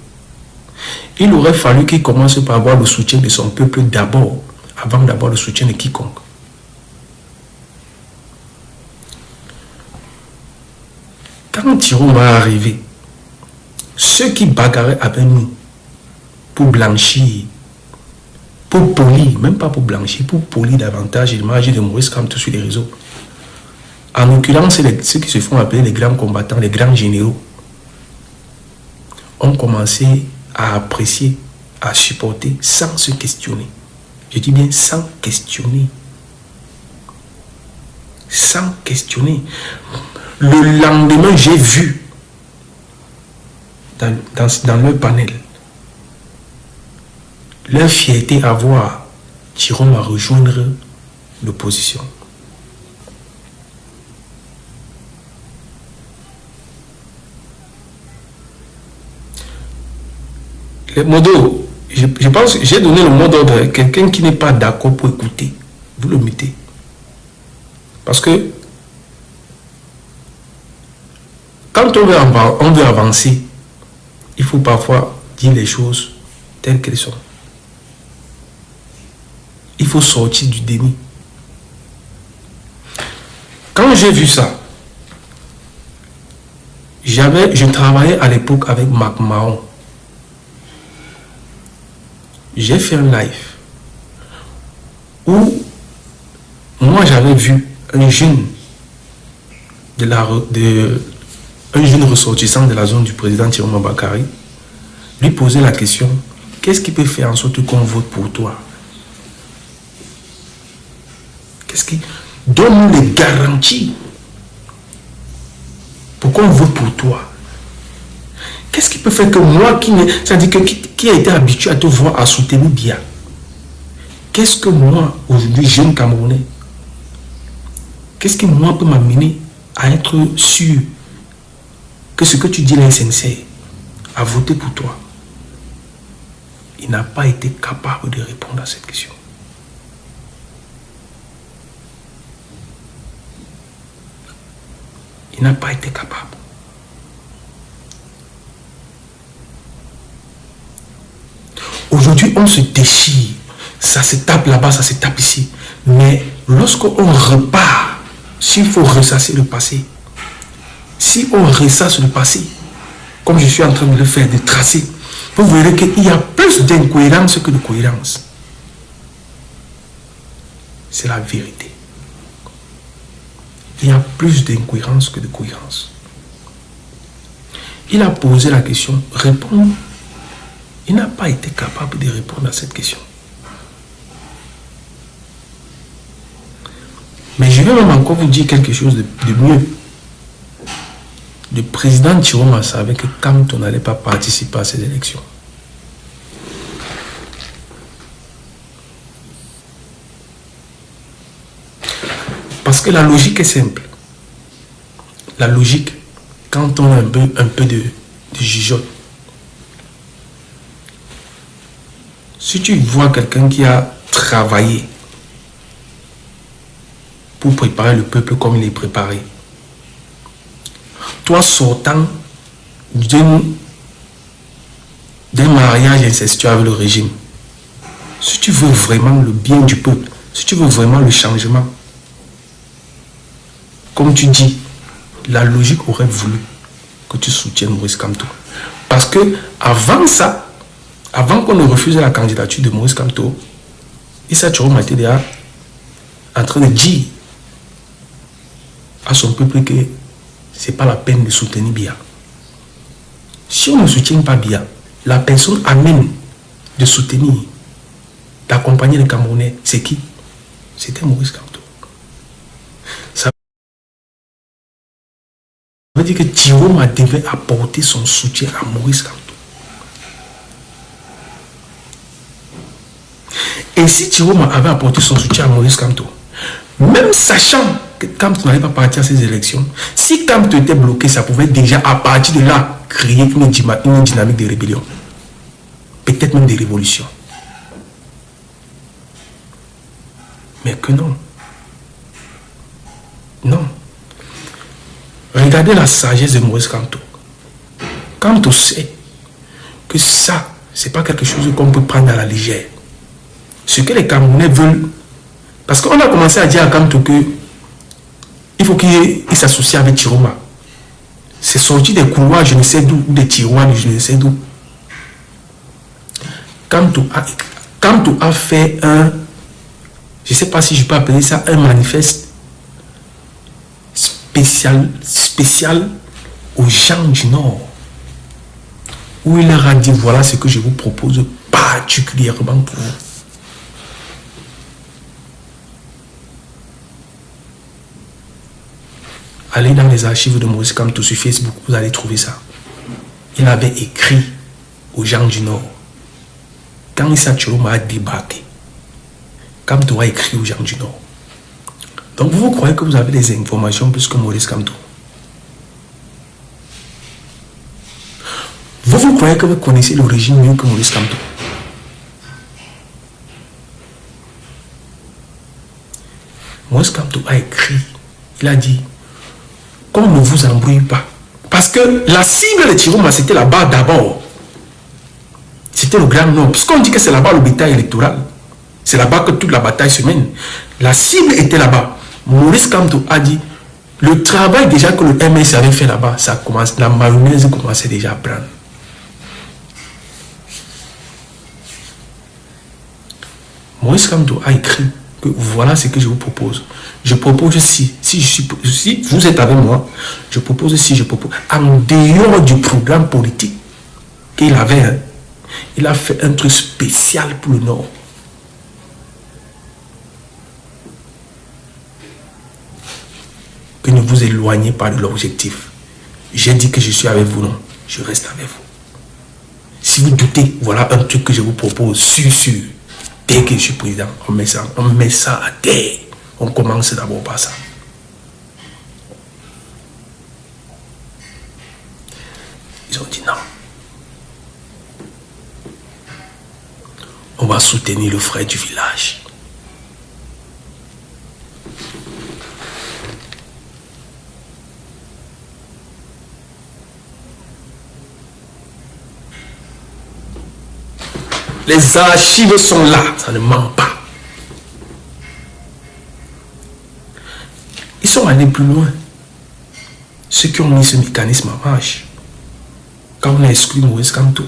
Il aurait fallu qu'il commence par avoir le soutien de son peuple d'abord, avant d'avoir le soutien de quiconque. Quand Tirome va arriver, ceux qui bagarraient avec nous pour blanchir, pour polir, même pas pour blanchir, pour polir davantage l'image de Maurice Kamto sur les réseaux. En l'occurrence, ceux qui se font appeler les grands combattants, les grands généraux, ont commencé à apprécier, à supporter sans se questionner. Je dis bien sans questionner. sans questionner. Le lendemain, j'ai vu dans leur panel leur fierté à voir Jérôme à rejoindre l'opposition. Le mot d'ordre, je pense que j'ai donné le mot d'ordre. Quelqu'un qui n'est pas d'accord pour écouter, vous le mettez. Parce que quand on veut avancer, il faut parfois dire les choses telles qu'elles sont. Il faut sortir du déni. Quand j'ai vu ça, je travaillais à l'époque avec Marc Mahon. J'ai fait un live où moi j'avais vu un jeune un jeune ressortissant de la zone du président Thierry Bakary lui poser la question: qu'est-ce qui peut faire en sorte qu'on vote pour toi? Qu'est-ce qui donne les garanties pour qu'on vote pour toi? Qu'est-ce qui peut faire que moi qui a été habitué à te voir à soutenir bien, qu'est-ce que moi aujourd'hui jeune Camerounais, qu'est-ce qui moi peut m'amener à être sûr que ce que tu dis là est sincère, à voter pour toi? Il n'a pas été capable de répondre à cette question. Il n'a pas été capable. Aujourd'hui, on se déchire. Ça se tape là-bas, ça se tape ici. Mais lorsqu'on repart, s'il faut ressasser le passé, si on ressasse le passé, comme je suis en train de le faire, de tracer, vous verrez qu'il y a plus d'incohérence que de cohérence. C'est la vérité. Il y a plus d'incohérence que de cohérence. Il a posé la question, répondre. Il n'a pas été capable de répondre à cette question. Mais je vais même encore vous dire quelque chose de mieux. Le président Chiroma savait que Kamto n'allait pas participer à ces élections. Parce que la logique est simple. La logique, quand on a un peu de jugeote, si tu vois quelqu'un qui a travaillé pour préparer le peuple comme il est préparé, toi sortant d'un mariage incestueux avec le régime, si tu veux vraiment le bien du peuple, si tu veux vraiment le changement, comme tu dis, la logique aurait voulu que tu soutiennes Maurice Kamto. Parce que avant ça, avant qu'on ne refuse la candidature de Maurice Kamto, Issa Chiroma était déjà en train de dire à son peuple que ce n'est pas la peine de soutenir Biya. Si on ne soutient pas Biya, la personne amène de soutenir, d'accompagner les Camerounais, c'est qui? C'était Maurice Kamto. Ça veut dire que Chiroma devait apporter son soutien à Maurice Kamto. Et si Chiroma avait apporté son soutien à Maurice Kamto, même sachant que Kamto n'allait pas partir à ces élections, si Kamto était bloqué, ça pouvait déjà à partir de là créer une dynamique de rébellion. Peut-être même des révolutions. Mais que non. Non. Regardez la sagesse de Maurice Kamto. Kamto sait que ça, c'est pas quelque chose qu'on peut prendre à la légère. Ce que les Camerounais veulent, parce qu'on a commencé à dire à Kamto que il faut qu'il s'associe avec Chiroma. C'est sorti des couloirs, je ne sais d'où, ou des tiroirs, je ne sais d'où. Kamto a fait un, je ne sais pas si je peux appeler ça un manifeste spécial aux gens du Nord, où il leur a dit: voilà ce que je vous propose particulièrement pour vous. Allez dans les archives de Maurice Kamto sur Facebook, vous allez trouver ça. Il avait écrit aux gens du Nord. Quand Issa Tchilombo a débarqué, Kamto a écrit aux gens du Nord. Donc vous croyez que vous avez des informations plus que Maurice Kamto? Vous croyez que vous connaissez l'origine mieux que Maurice Kamto? Maurice Kamto a écrit, il a dit qu'on ne vous embrouille pas. Parce que la cible de Tchilombo, c'était là-bas d'abord. C'était le Grand Nord. Puisqu'on dit que c'est là-bas le bétail électoral. C'est là-bas que toute la bataille se mène. La cible était là-bas. Maurice Kamto a dit, le travail déjà que le MS avait fait là-bas, ça commence, la mayonnaise commençait déjà à prendre. Maurice Kamto a écrit que voilà ce que je vous propose. Je propose si vous êtes avec moi, je propose en dehors du programme politique qu'il avait, il a fait un truc spécial pour le Nord. Que ne vous éloignez pas de l'objectif. J'ai dit que je suis avec vous, non, je reste avec vous. Si vous doutez, voilà un truc que je vous propose, sûr. Dès que je suis président, on met ça à terre. On commence d'abord par ça. Ils ont dit non. On va soutenir le frère du village. Les archives sont là, ça ne ment pas. Ils sont allés plus loin. Ceux qui ont mis ce mécanisme en marche. Quand on a exclu Maurice Kamto.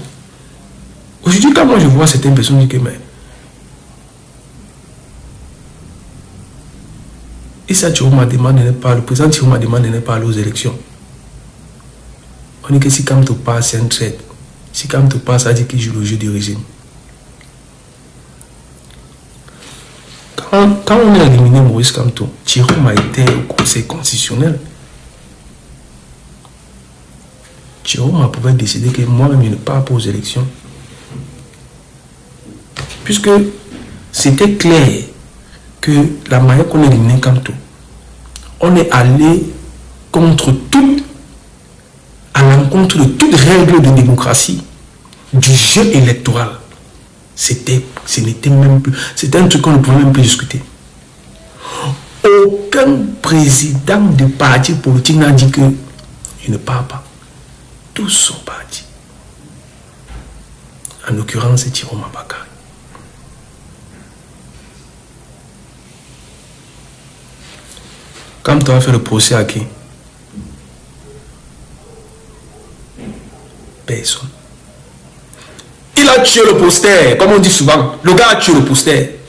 Aujourd'hui, quand moi je vois certaines personnes dire que mais Issa Tchilombo demande de ne pas, le président Tchilombo demande de ne pas aller aux élections. On dit que si Kamto passe, c'est un traître. Si Kamto passe, ça dit qu'il joue le jeu du régime. Quand on a éliminé Maurice Kamto, Tchilombo a été au Conseil constitutionnel. Tchilombo pouvait décider que moi-même je ne pars pas aux élections. Puisque c'était clair que la manière qu'on a éliminé Kamto, on est allé à l'encontre de toute règle de démocratie, du jeu électoral. C'était un truc qu'on ne pouvait même plus discuter. Aucun président de parti politique n'a dit que je ne pars pas. Tous sont partis. En l'occurrence, c'est Tchilombo Bakary. Quand tu as fait le procès à qui? Personne. Il a tué le poster, comme on dit souvent. Le gars a tué le poster.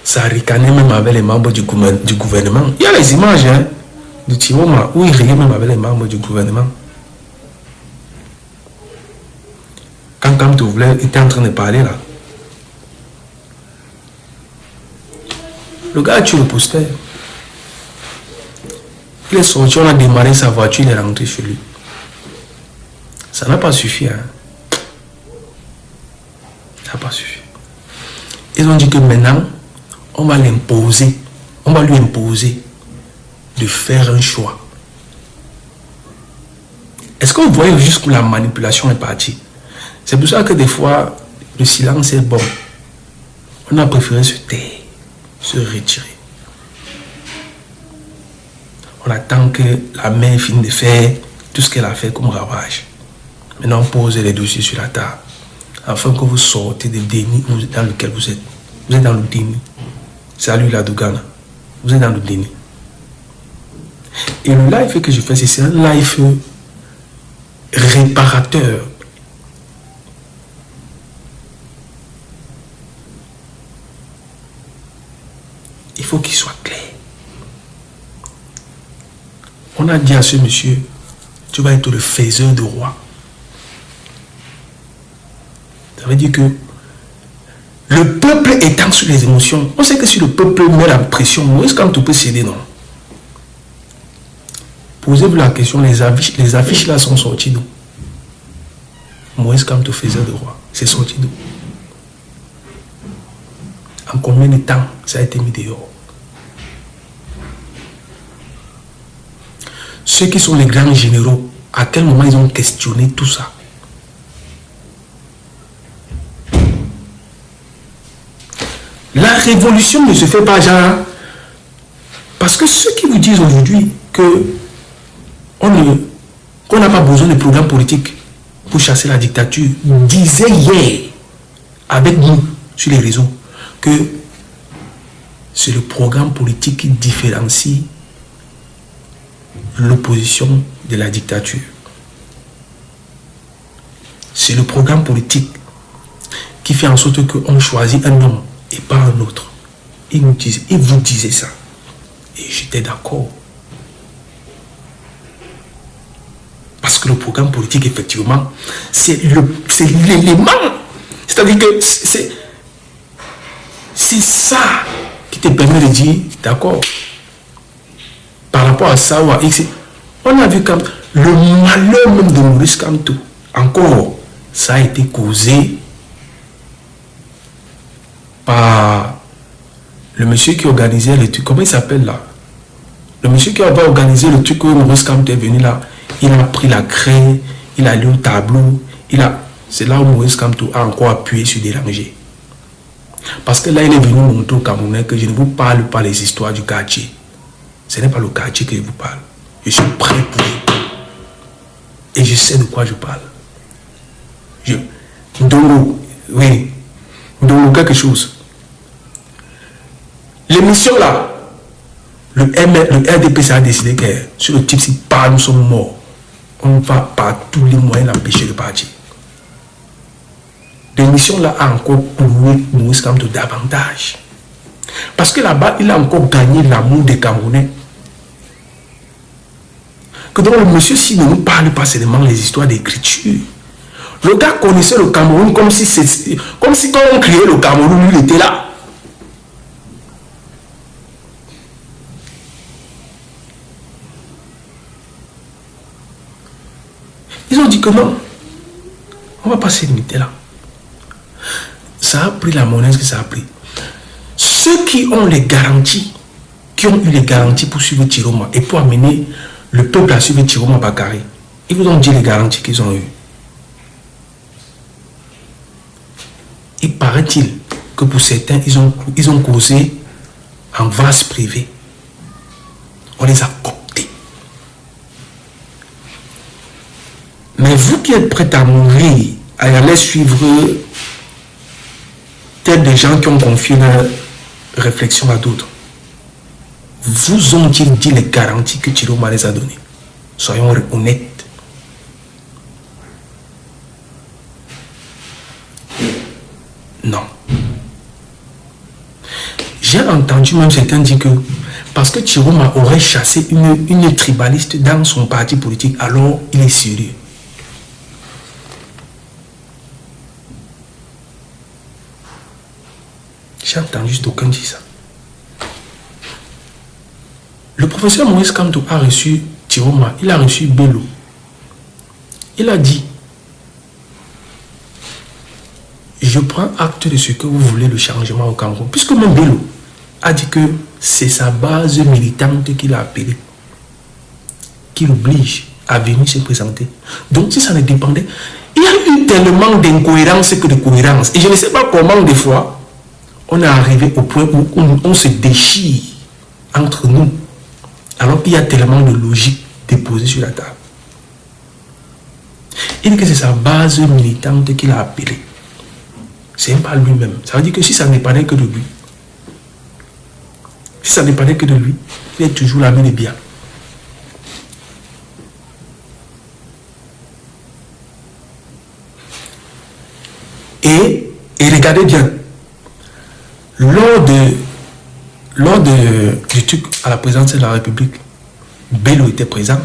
Ça ricanait même avec les membres du gouvernement. Il y a les images de Tchilombo où il riait même avec les membres du gouvernement. Quand Kamto était en train de parler là, le gars a tué le poster. Il est sorti, on a démarré sa voiture, il est rentré chez lui. Ça n'a pas suffi. Ça n'a pas suffi. Ils ont dit que maintenant, on va lui imposer de faire un choix. Est-ce que vous voyez jusqu'où la manipulation est partie? C'est pour ça que des fois, le silence est bon. On a préféré se taire, se retirer. On attend que la main finisse de faire tout ce qu'elle a fait comme ravage. Maintenant, on pose les dossiers sur la table afin que vous sortez du déni dans lequel vous êtes. Vous êtes dans le déni. Salut la Dougana. Vous êtes dans le déni. Et le live que je fais, c'est un live réparateur. Il faut qu'il soit clair. On a dit à ce monsieur, tu vas être le faiseur de roi. Ça veut dire que le peuple peuple étant sur les émotions, on sait que si le peuple met la pression, Moïse Kamto peut céder, non? Posez-vous la question, les affiches là sont sorties d'où? Moïse Kamto faisait de roi, c'est sorti d'où? En combien de temps ça a été mis dehors? Ceux qui sont les grands généraux, à quel moment ils ont questionné tout ça? La révolution ne se fait pas genre. Parce que ceux qui vous disent aujourd'hui qu'on n'a pas besoin de programme politique pour chasser la dictature, disaient hier avec nous sur les réseaux que c'est le programme politique qui différencie l'opposition de la dictature. C'est le programme politique qui fait en sorte qu'on choisit un homme et pas un autre. Ils vous disaient ça. Et j'étais d'accord. Parce que le programme politique, effectivement, c'est l'élément. C'est-à-dire que c'est ça qui te permet de dire, d'accord, par rapport à ça, on a vu comme le malheur même de Maurice Kamto, encore, ça a été causé par le monsieur qui organisait le truc. Comment il s'appelle là? Le monsieur qui avait organisé le truc où Maurice Kamto est venu là, il a pris la craie, il a lu le tableau, c'est là où Maurice Kamto a encore appuyé sur Déranger. Parce que là, il est venu montrer au Camerounais que je ne vous parle pas les histoires du quartier. Ce n'est pas le quartier que je vous parle. Je suis prêt pour vous. Et je sais de quoi je parle. Ndongo, oui. Ndongo quelque chose. L'émission là, le RDPC a décidé que sur le type, si pas nous sommes morts, on va par tous les moyens l'empêcher de partir. L'émission là a encore cloué Maurice Kamto davantage. Parce que là-bas, il a encore gagné l'amour des Camerounais. Que donc le monsieur, s'il ne nous parle pas seulement les histoires d'écriture, le gars connaissait le Cameroun comme si quand on criait le Cameroun, lui, il était là. Ils ont dit que non, on ne va pas se limiter là. Ça a pris la monnaie que ça a pris. Ceux qui ont les garanties, qui ont eu les garanties pour suivre Chiroma et pour amener le peuple à suivre Chiroma Bakary, ils vous ont dit les garanties qu'ils ont eues. Il paraît-il que pour certains, ils ont causé en vase privé. On les a cooptés. Mais vous qui êtes prêts à mourir, à aller suivre tels des gens qui ont confié leur réflexion à d'autres, vous ont-ils dit les garanties que Chiroma les a données? Soyons honnêtes. Non. J'ai entendu même certains dire que parce que Chiroma aurait chassé une tribaliste dans son parti politique, alors il est sérieux. J'ai entendu juste aucun dire ça. Le professeur Maurice Kamto a reçu Chiroma, il a reçu Bello. Il a dit, je prends acte de ce que vous voulez, le changement au Cameroun. Puisque même Bello a dit que c'est sa base militante qu'il a appelée, qui l'oblige à venir se présenter. Donc si ça ne dépendait, il y a eu tellement d'incohérences que de cohérence. Et je ne sais pas comment des fois, on est arrivé au point où on se déchire entre nous, alors qu'il y a tellement de logique déposée sur la table. Il dit que c'est sa base militante qu'il a appelée. C'est pas lui-même. Ça veut dire que si ça ne dépendait que de lui, si ça ne dépendait que de lui, il est toujours la main des biens. Et regardez bien, lors du truc à la présidence de la République, Bello était présent.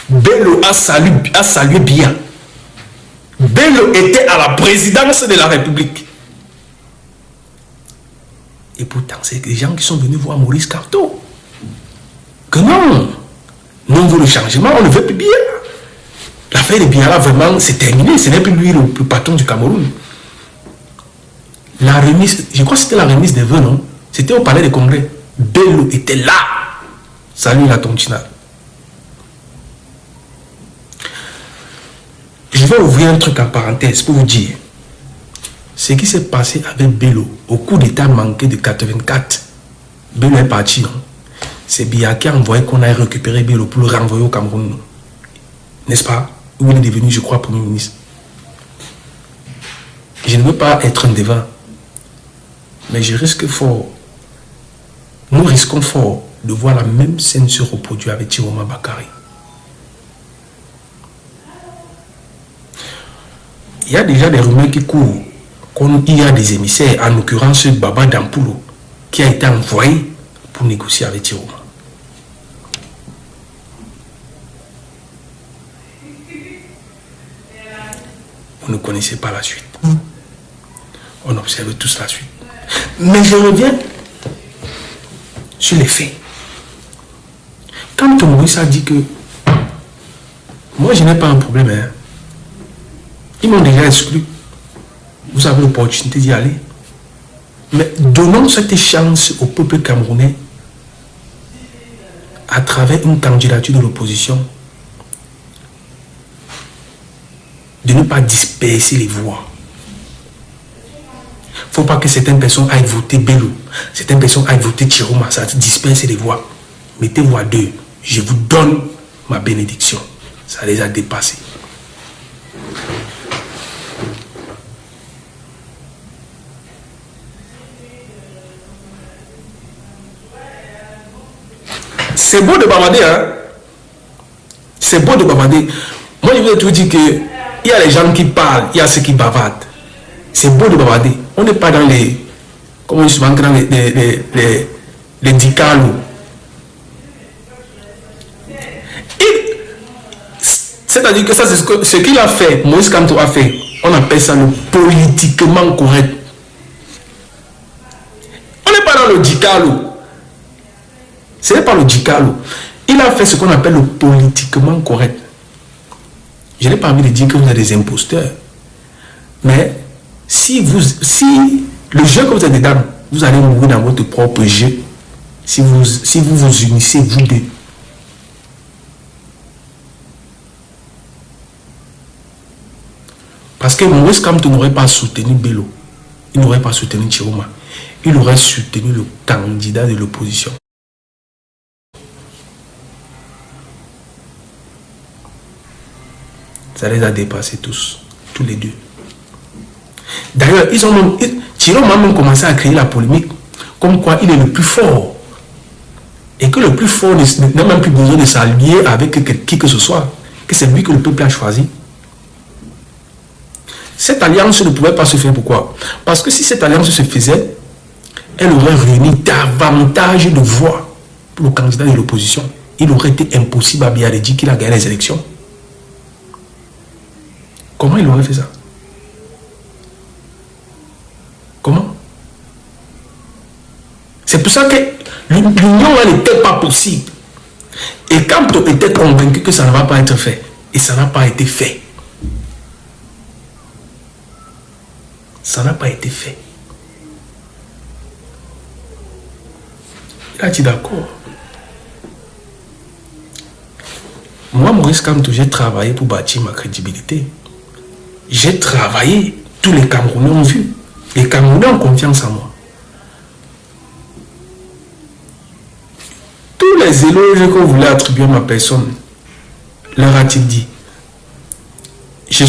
Bello a salué bien. Bello Bello était à la présidence de la République. Et pourtant, c'est des gens qui sont venus voir Maurice Kamto. Que non, nous on veut le changement, on ne veut plus Biya. L'affaire de Biya, vraiment, c'est terminé. Ce n'est plus lui le patron du Cameroun. La remise, je crois que c'était la remise des vœux, non? C'était au palais des congrès. Bello était là. Salut la Tontina. Je vais ouvrir un truc en parenthèse pour vous dire. Ce qui s'est passé avec Bello au coup d'état manqué de 84. Bello est parti, non? C'est Biya qui a envoyé qu'on aille récupérer Bello pour le renvoyer au Cameroun. N'est-ce pas? Où il est devenu, je crois, Premier ministre. Je ne veux pas être un devin. Mais je risque fort. Nous risquons fort de voir la même scène se reproduire avec Chiroma Bakary. Il y a déjà des rumeurs qui courent qu'il y a des émissaires, en l'occurrence Baba Dampulo, qui a été envoyé pour négocier avec Chiroma. Vous ne connaissez pas la suite. On observe tous la suite. Mais je reviens sur les faits. Quand Maurice a dit que moi je n'ai pas un problème, hein. Ils m'ont déjà exclu. Vous avez l'opportunité d'y aller. Mais donnons cette chance au peuple camerounais à travers une candidature de l'opposition de ne pas disperser les voix. Il ne faut pas que certaines personnes aillent voter Bello, certaines personnes aillent voter Chiroma, ça disperse les voix. Mettez-vous à deux. Je vous donne ma bénédiction. Ça les a dépassés. C'est beau de bavarder, hein? C'est beau de bavarder. Moi, je veux te dire qu'il y a les gens qui parlent, il y a ceux qui bavardent. C'est beau de bavarder. On n'est pas dans les... Comment je souvent dans les dicalos. C'est-à-dire que ça, c'est ce qu'il a fait, Moïse Kamto a fait. On appelle ça le politiquement correct. On n'est pas dans le dicalo. Ce n'est pas le dicalo. Il a fait ce qu'on appelle le politiquement correct. Je n'ai pas envie de dire que vous êtes des imposteurs. Mais si le jeu que vous êtes dedans, vous allez mourir dans votre propre jeu. Si vous vous unissez, vous deux. Parce que Maurice Kamto n'aurait pas soutenu Bello. Il n'aurait pas soutenu Chiroma. Il aurait soutenu le candidat de l'opposition. Ça les a dépassés tous les deux. D'ailleurs, Chiroma a même commencé à créer la polémique, comme quoi il est le plus fort. Et que le plus fort n'a même plus besoin de s'allier avec qui que ce soit. Que c'est lui que le peuple a choisi. Cette alliance ne pouvait pas se faire. Pourquoi? Parce que si cette alliance se faisait, elle aurait réuni davantage de voix pour le candidat de l'opposition. Il aurait été impossible à Biya de dire qu'il a gagné les élections. Comment il aurait fait ça? Comment? C'est pour ça que l'union n'était pas possible. Et Kamto était convaincu que ça ne va pas être fait. Et ça n'a pas été fait. Ça n'a pas été fait. Il a dit d'accord. Moi, Maurice Kamto, j'ai travaillé pour bâtir ma crédibilité. J'ai travaillé. Tous les Camerounais ont vu. Les Camerounais ont confiance en moi. Tous les éloges que vous voulez attribuer à ma personne, leur a-t-il dit. Je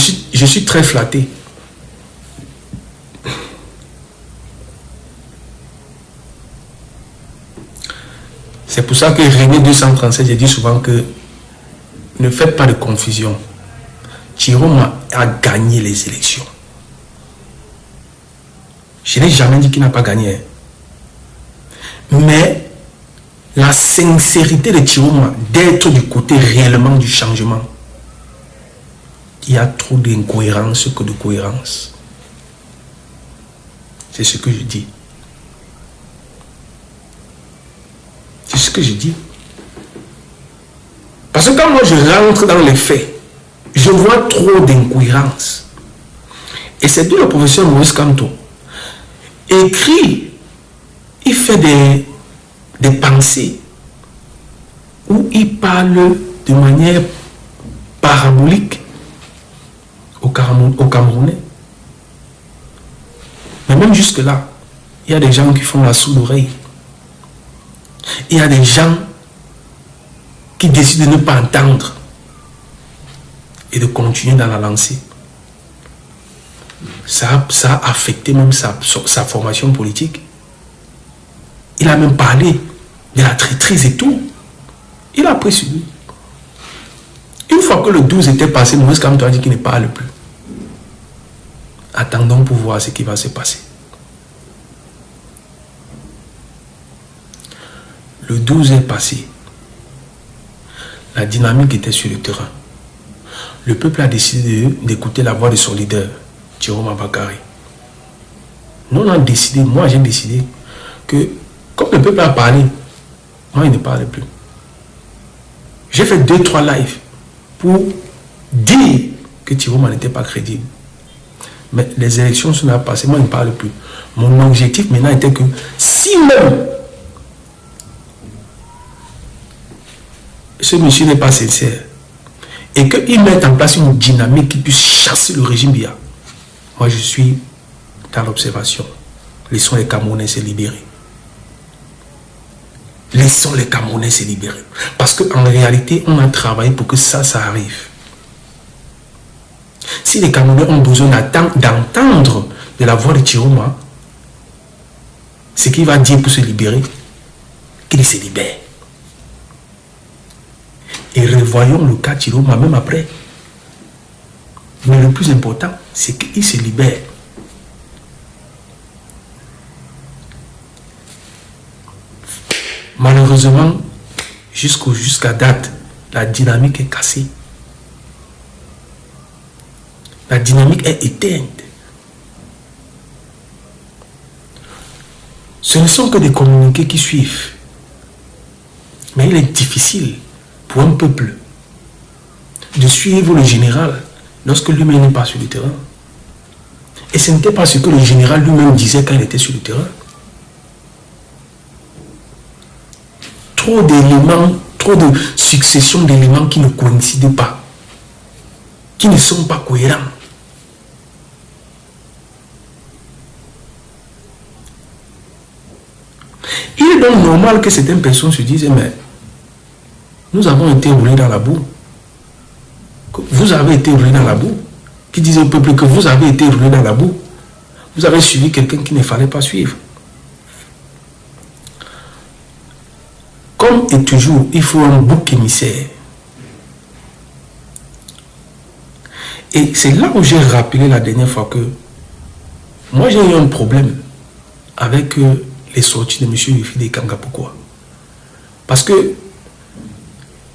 suis très flatté. C'est pour ça que René 237, j'ai dit souvent que ne faites pas de confusion. Chiroma a gagné les élections. Je n'ai jamais dit qu'il n'a pas gagné. Mais la sincérité de Chiroma d'être du côté réellement du changement il y a trop d'incohérence que de cohérence. C'est ce que je dis. C'est ce que je dis. Parce que quand moi je rentre dans les faits, je vois trop d'incohérence. Et c'est d'où le professeur Maurice Kamto écrit, il fait des pensées où il parle de manière parabolique au Camerounais. Mais même jusque-là, il y a des gens qui font la sourde oreille. Il y a des gens qui décident de ne pas entendre et de continuer dans la lancée. Ça a affecté même sa formation politique. Il a même parlé de la traîtrise et tout. Il a pris sur lui. Une fois que le 12 était passé, Maurice Kamto a dit qu'il ne parle plus. Attendons pour voir ce qui va se passer. Le 12 est passé. La dynamique était sur le terrain. Le peuple a décidé d'écouter la voix de son leader, Jérôme Abakari. Nous on a décidé, moi j'ai décidé que comme le peuple a parlé, moi il ne parle plus. J'ai fait 2-3 lives pour dire que Jérôme n'était pas crédible. Mais les élections sont passées, moi il ne parle plus. Mon objectif maintenant était que si même ce monsieur n'est pas sincère et qu'il mette en place une dynamique qui puisse chasser le régime Biya, moi je suis dans l'observation. Laissons les Camerounais se libérer. Laissons les Camerounais se libérer. Parce qu'en réalité, on a travaillé pour que ça arrive. Si les Camerounais ont besoin d'entendre de la voix de Chiroma, ce qu'il va dire pour se libérer, qu'il se libère. Et revoyons le cas de Chiroma même après. Mais le plus important, c'est qu'il se libère. Malheureusement, jusqu'à date, la dynamique est cassée. La dynamique est éteinte. Ce ne sont que des communiqués qui suivent. Mais il est difficile pour un peuple de suivre le général lorsque lui-même n'est pas sur le terrain. Et ce n'était pas ce que le général lui-même disait quand il était sur le terrain. Trop d'éléments, trop de succession d'éléments qui ne coïncident pas, qui ne sont pas cohérents. Il est donc normal que certaines personnes se disent, mais nous avons été roulés dans la boue. Vous avez été roulés dans la boue. Qui disent au peuple que vous avez été roulés dans la boue. Vous avez suivi quelqu'un qu'il ne fallait pas suivre. Comme et toujours, il faut un bouc émissaire. Et c'est là où j'ai rappelé la dernière fois que moi j'ai eu un problème avec les sorties de M. Yufide Kanga. Pourquoi? Parce que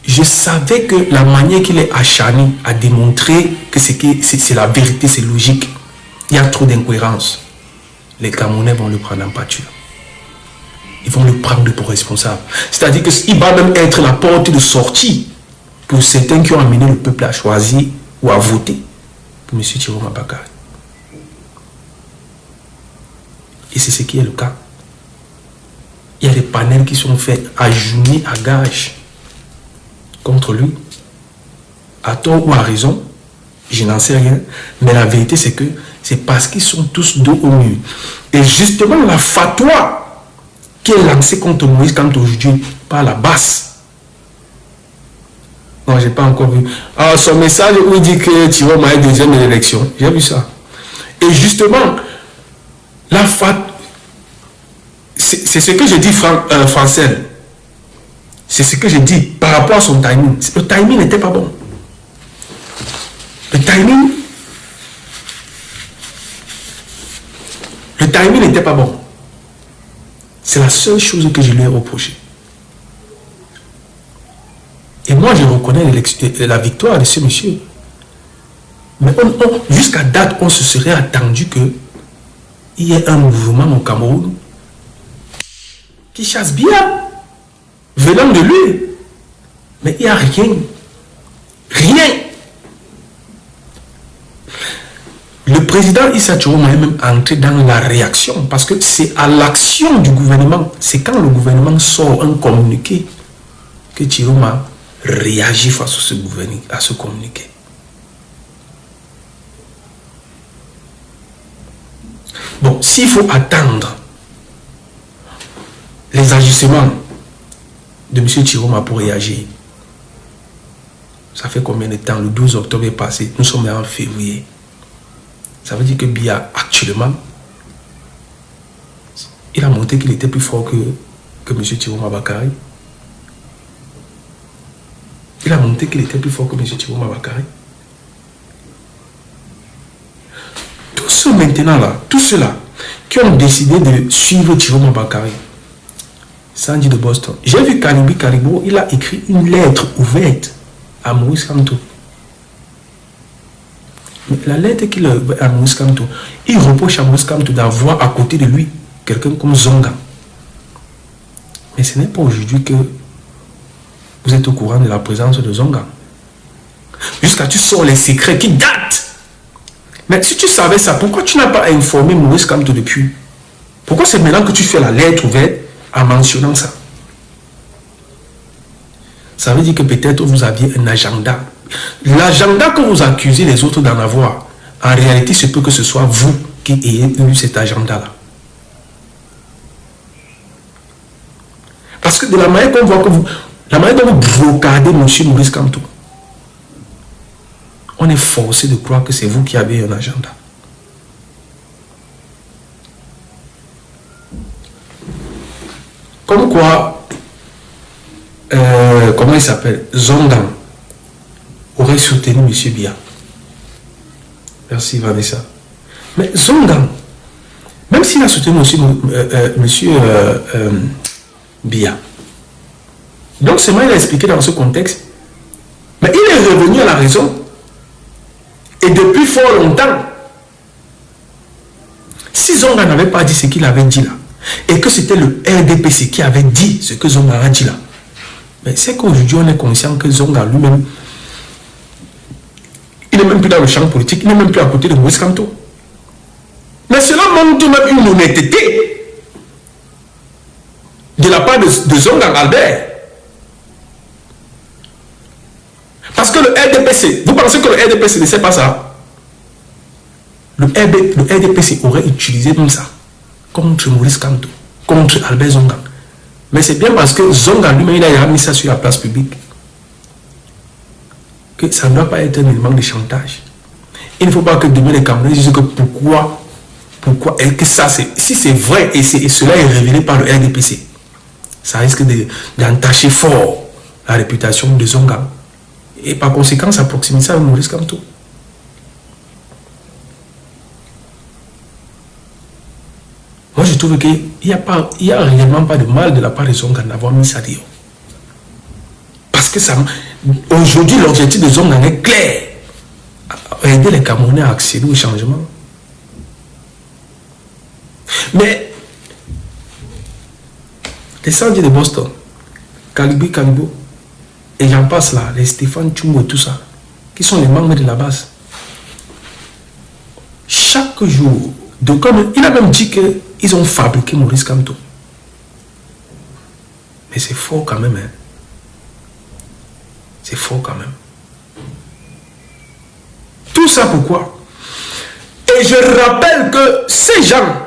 je savais que la manière qu'il est acharné à démontrer que c'est la vérité, c'est logique. Il y a trop d'incohérences. Les Camerounais vont le prendre en pâture. Ils vont le prendre pour responsable. C'est-à-dire qu'il va même être la porte de sortie pour certains qui ont amené le peuple à choisir ou à voter pour M. Jérôme Abakari. Et c'est ce qui est le cas. Il y a des panels qui sont faits à genoux, à gage contre lui. À tort ou à raison, je n'en sais rien. Mais la vérité, c'est que c'est parce qu'ils sont tous dos au mur. Et justement, la fatwa qui est lancée contre Moïse Kamto aujourd'hui par la basse. Non, je n'ai pas encore vu. Alors, son message où il dit que Thierry est deuxième de l'élection. J'ai vu ça. Et justement, la fatwa, c'est ce que je dis, Francel. C'est ce que je dis par rapport à son timing. Le timing n'était pas bon. Le timing n'était pas bon. C'est la seule chose que je lui ai reproché. Et moi, je reconnais la victoire de ce monsieur. Mais jusqu'à date, on se serait attendu qu'il y ait un mouvement au Cameroun qui chasse bien, venant de lui. Mais il n'y a rien. Rien. Le président Issa Chiroma est même entré dans la réaction parce que c'est à l'action du gouvernement. C'est quand le gouvernement sort un communiqué que Chiroma réagit face à ce communiqué. Bon, s'il faut attendre les agissements de M. Chiroma pour réagir, ça fait combien de temps? Le 12 octobre est passé, nous sommes en février. Ça veut dire que Biya, actuellement, il a montré qu'il était plus fort que M. Chiroma Bakary. Il a montré qu'il était plus fort que M. Chiroma Bakary. Tous ceux maintenant là, tous ceux-là qui ont décidé de suivre Chiroma Bakary, Sandy de Boston. J'ai vu Kalibi Karibo, il a écrit une lettre ouverte à Maurice Kamto. Mais la lettre qu'il a à Maurice Kamto, il reproche à Maurice Kamto d'avoir à côté de lui quelqu'un comme Zonga. Mais ce n'est pas aujourd'hui que vous êtes au courant de la présence de Zonga. Jusqu'à tu sors les secrets qui datent. Mais si tu savais ça, pourquoi tu n'as pas informé Maurice Kamto depuis? Pourquoi c'est maintenant que tu fais la lettre ouverte en mentionnant ça? Ça veut dire que peut-être vous aviez un agenda. L'agenda que vous accusez les autres d'en avoir, en réalité, c'est peut que ce soit vous qui ayez eu cet agenda-là. Parce que de la manière qu'on voit que vous, la manière dont vous brocadez M. Maurice Kamto, on est forcé de croire que c'est vous qui avez un agenda. Comme quoi, comment il s'appelle, Zonga aurait soutenu M. Biya. Merci Vanessa. Mais Zonga, même s'il a soutenu M. Biya, donc c'est moi il a expliqué dans ce contexte, mais il est revenu à la raison, et depuis fort longtemps. Si Zonga n'avait pas dit ce qu'il avait dit là, et que c'était le RDPC qui avait dit ce que Zonga a dit là, mais c'est qu'aujourd'hui on est conscient que Zonga lui-même, il n'est même plus dans le champ politique, il n'est même plus à côté de Maurice Kamto. Mais cela montre même une honnêteté de la part de Zonga Albert. Parce que le RDPC, vous pensez que le RDPC ne sait pas ça? Le RDPC aurait utilisé même ça contre Maurice Kamto, contre Albert Zonga. Mais c'est bien parce que Zonga lui-même il a mis ça sur la place publique que ça ne doit pas être un élément de chantage. Il ne faut pas que demain les Camerounais disent que pourquoi est-ce que ça c'est, si c'est vrai et cela est révélé par le RDPC, ça risque d'entacher fort la réputation de Zonga et par conséquent sa proximité avec Maurice Kamto. Moi je trouve qu'il n'y a réellement pas de mal de la part de Zonga d'avoir mis ça dehors. Parce que ça, aujourd'hui l'objectif de Zonga est clair. Aider les Camerounais à accéder au changement. Mais les Sandy de Boston, Kalibi Kalibo, et j'en passe là, les Stéphane Tchumbo et tout ça, qui sont les membres de la base. Chaque jour, il a même dit qu'ils ont fabriqué Maurice Kamto. Mais c'est faux quand même. Hein. C'est faux quand même. Tout ça pourquoi? Et je rappelle que ces gens,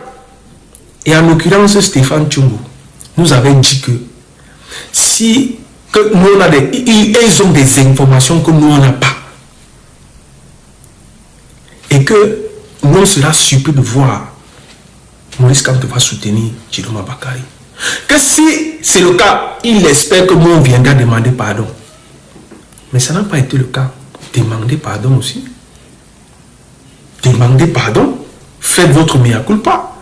et en l'occurrence Stéphane Tchumbo, nous avaient dit que si que nous on a ils ont des informations que nous on n'a pas. Et que nous on sera surpris de voir Maurice Kamto va soutenir Chiroma Bakary. Que si c'est le cas, il espère que nous on viendra demander pardon. Mais ça n'a pas été le cas. Demandez pardon aussi. Demandez pardon. Faites votre mea culpa.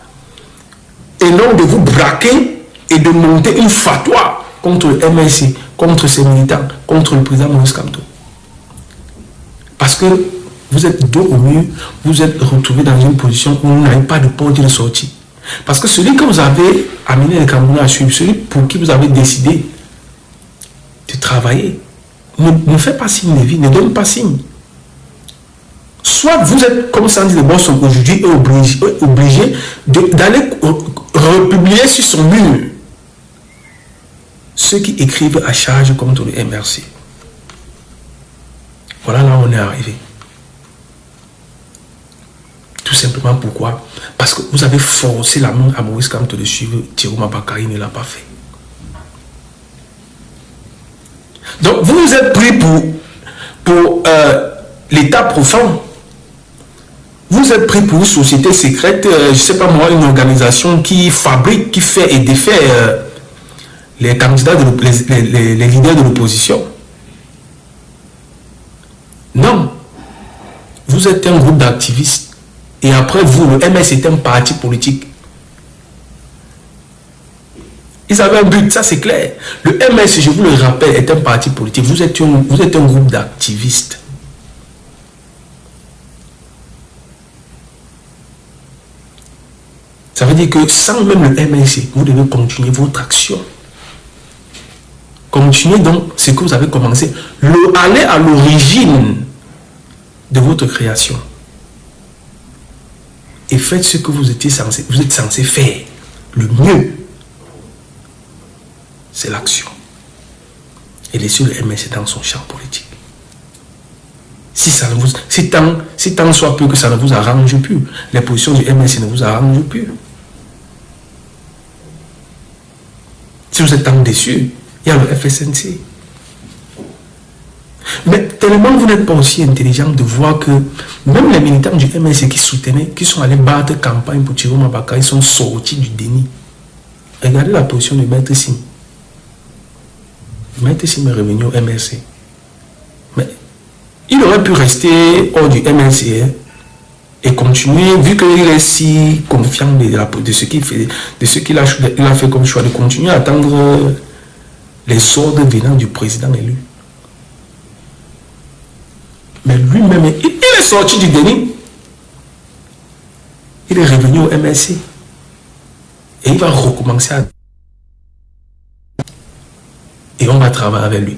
Et non de vous braquer et de monter une fatwa contre le MLC, contre ses militants, contre le président Maurice Kamto. Parce que vous êtes dos au mur, vous êtes retrouvé dans une position où vous n'avez pas de porte de sortie. Parce que celui que vous avez amené le Cameroun à suivre, celui pour qui vous avez décidé de travailler, ne fait pas signe de vie, ne donne pas signe. Soit vous êtes, comme ça dit le boss aujourd'hui, obligé d'aller republier sur son mur ceux qui écrivent à charge contre le MRC. Voilà là où on est arrivé. Tout simplement pourquoi? Parce que vous avez forcé la main à Maurice Kamto de suivre Tiroma Bakary, il ne l'a pas fait. Donc vous vous êtes pris pour l'État profond. Vous êtes pris pour une société secrète, je ne sais pas moi, une organisation qui fabrique, qui fait et défait les candidats, les leaders de l'opposition. Non. Vous êtes un groupe d'activistes. Et après vous, le MS est un parti politique. Ils avaient un but, ça c'est clair. Le MS, je vous le rappelle, est un parti politique. Vous êtes un groupe d'activistes. Ça veut dire que sans même le MLC, vous devez continuer votre action. Continuez donc ce que vous avez commencé. Allez à l'origine de votre création. Et faites ce que vous êtes censé faire. Le mieux, c'est l'action. Et laissez le MLC dans son champ politique. Si tant soit peu que ça ne vous arrange plus, les positions du MLC ne vous arrangent plus. Si vous êtes tant déçu, il y a le FSNC. Mais tellement vous n'êtes pas aussi intelligent de voir que même les militants du MLC qui soutenaient, qui sont allés battre campagne pour Tiroma Bakary, ils sont sortis du déni. Regardez la position de Maître Sim. Maître Sim est revenu au MLC. Mais il aurait pu rester hors du MLC et continuer, vu qu'il est si confiant de ce qu'il fait, de ce qu'il a fait comme choix, de continuer à attendre les ordres venant du président élu. Mais lui-même, il est sorti du déni. Il est revenu au MLC. Et il va recommencer à... Et on va travailler avec lui.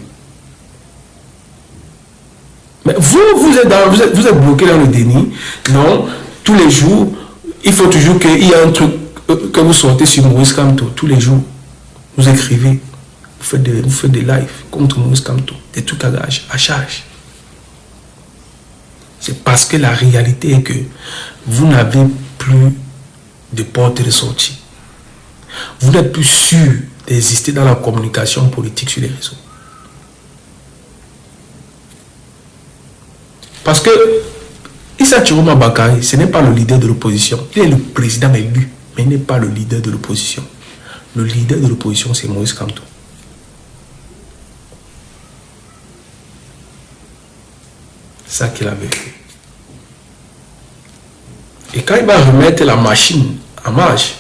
Mais vous êtes bloqué dans le déni. Non, tous les jours, il faut toujours qu'il y ait un truc que vous sortez sur Maurice Kamto. Tous les jours, vous écrivez, vous faites des lives contre Maurice Kamto, des trucs à charge. C'est parce que la réalité est que vous n'avez plus de porte de sortie. Vous n'êtes plus sûr d'exister dans la communication politique sur les réseaux. Parce que Issa Tiroma Bakary, ce n'est pas le leader de l'opposition. Il est le président élu, mais il n'est pas le leader de l'opposition. Le leader de l'opposition, c'est Maurice Kamto. C'est ça qu'il avait fait. Et quand il va remettre la machine en marche,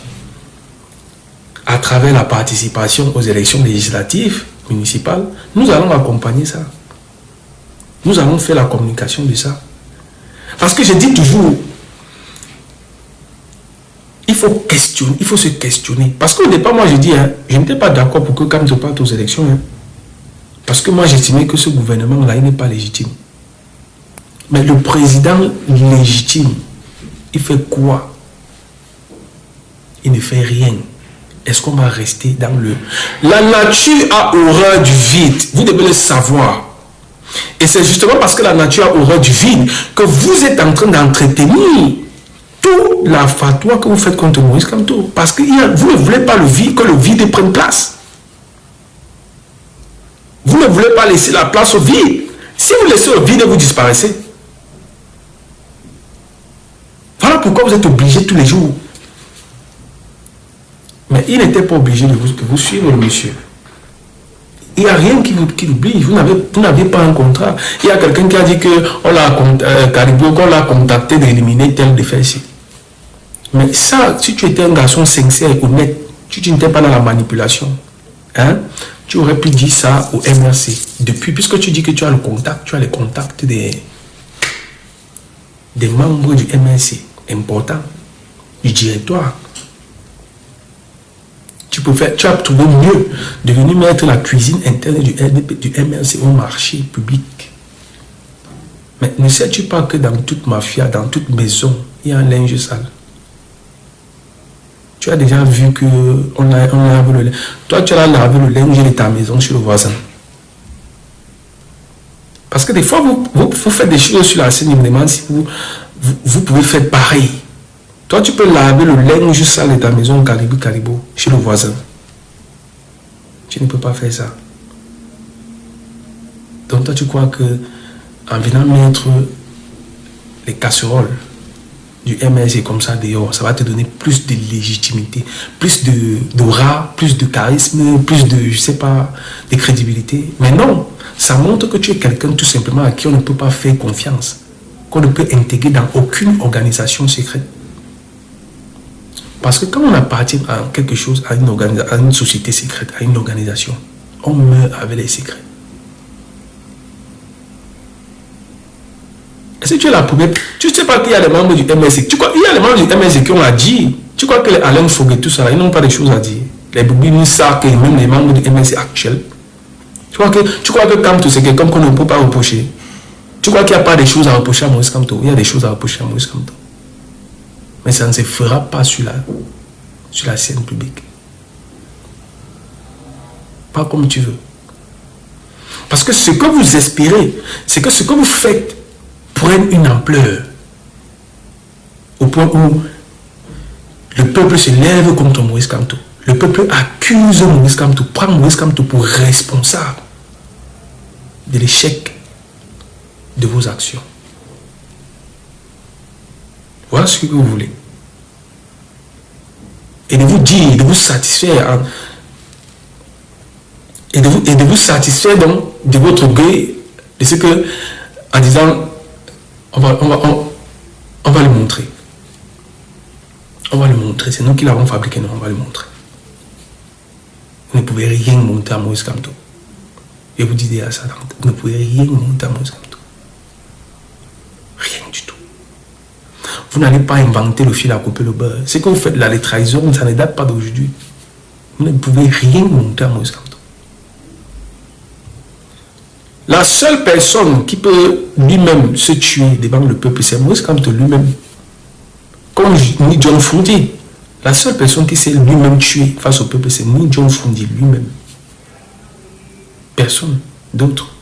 à travers la participation aux élections législatives, municipales, nous allons accompagner ça. Nous allons faire la communication de ça. Parce que je dis toujours, il faut questionner, il faut se questionner. Parce qu'au départ, moi je dis, je n'étais pas d'accord pour que Kamto parte aux élections. Parce que moi j'estimais que ce gouvernement-là, il n'est pas légitime. Mais le président légitime, il fait quoi? Il ne fait rien. Est-ce qu'on va rester dans le... La nature a horreur du vide. Vous devez le savoir. Et c'est justement parce que la nature a horreur du vide que vous êtes en train d'entretenir toute la fatwa que vous faites contre Maurice Kamto. Parce que vous ne voulez pas le vide, que le vide prenne place. Vous ne voulez pas laisser la place au vide. Si vous laissez le vide, vous disparaissez. Voilà pourquoi vous êtes obligé tous les jours. Mais il n'était pas obligé de vous suivre, le monsieur. Il n'y a rien qui l'oblige. Vous n'avez pas un contrat. Il y a quelqu'un qui a dit qu'on l'a contacté d'éliminer tel défense. Mais ça, si tu étais un garçon sincère et honnête, tu n'étais pas dans la manipulation. Tu aurais pu dire ça au MRC. Depuis, puisque tu dis que tu as le contact, tu as les contacts des membres du MLC importants, du directoire. Tu as trouvé mieux de venir mettre la cuisine interne du MLC au marché public. Mais ne sais-tu pas que dans toute mafia, dans toute maison, il y a un linge sale? Tu as déjà vu qu'on lave le linge. Toi, tu as lavé le linge de ta maison sur le voisin. Parce que des fois, vous faites des choses sur la scène, je me demande si vous pouvez faire pareil. Toi, tu peux laver le linge sale de ta maison Caribou chez le voisin. Tu ne peux pas faire ça. Donc toi, tu crois que en venant mettre les casseroles du MLC comme ça dehors, ça va te donner plus de légitimité, plus d'aura, plus de charisme, plus de, je sais pas, de crédibilité. Mais non, ça montre que tu es quelqu'un tout simplement à qui on ne peut pas faire confiance, qu'on ne peut intégrer dans aucune organisation secrète. Parce que quand on appartient à quelque chose, à une société secrète, à une organisation, on meurt avec les secrets. Est-ce que tu es la première? Tu ne sais pas qu'il y a des membres du MLC. Tu crois, il y a des membres du MLC qui ont à dire. Tu crois que les Alain Foguet, tout ça, ils n'ont pas de choses à dire. Les Boubini Sark et même les membres du MLC actuels. Tu crois que Kamto, c'est quelqu'un qu'on ne peut pas reprocher. Tu crois qu'il n'y a pas de choses à reprocher à Maurice Kamto? Il y a des choses à reprocher à Maurice Kamto. Mais ça ne se fera pas sur la scène publique. Pas comme tu veux. Parce que ce que vous espérez, c'est que ce que vous faites prenne une ampleur. Au point où le peuple se lève contre Maurice Kamto. Le peuple accuse Maurice Kamto, prend Maurice Kamto pour responsable de l'échec de vos actions. Voilà ce que vous voulez. Et de vous dire, de vous satisfaire, et de vous satisfaire donc de votre gré, de ce que, en disant, on va le montrer. On va le montrer. C'est nous qui l'avons fabriqué, nous, on va le montrer. Vous ne pouvez rien monter à Maurice Kamto. Et vous dites à ça, vous ne pouvez rien monter à Maurice Kamto. Rien du tout. Vous n'allez pas inventer le fil à couper le beurre. Ce que vous faites là, les trahisons, ça ne date pas d'aujourd'hui. Vous ne pouvez rien monter à Maurice Kamto. La seule personne qui peut lui-même se tuer devant le peuple, c'est Maurice Kamto lui-même. Comme ni John Fundi. La seule personne qui s'est lui-même tué face au peuple, c'est ni John Fundi lui-même. Personne d'autre.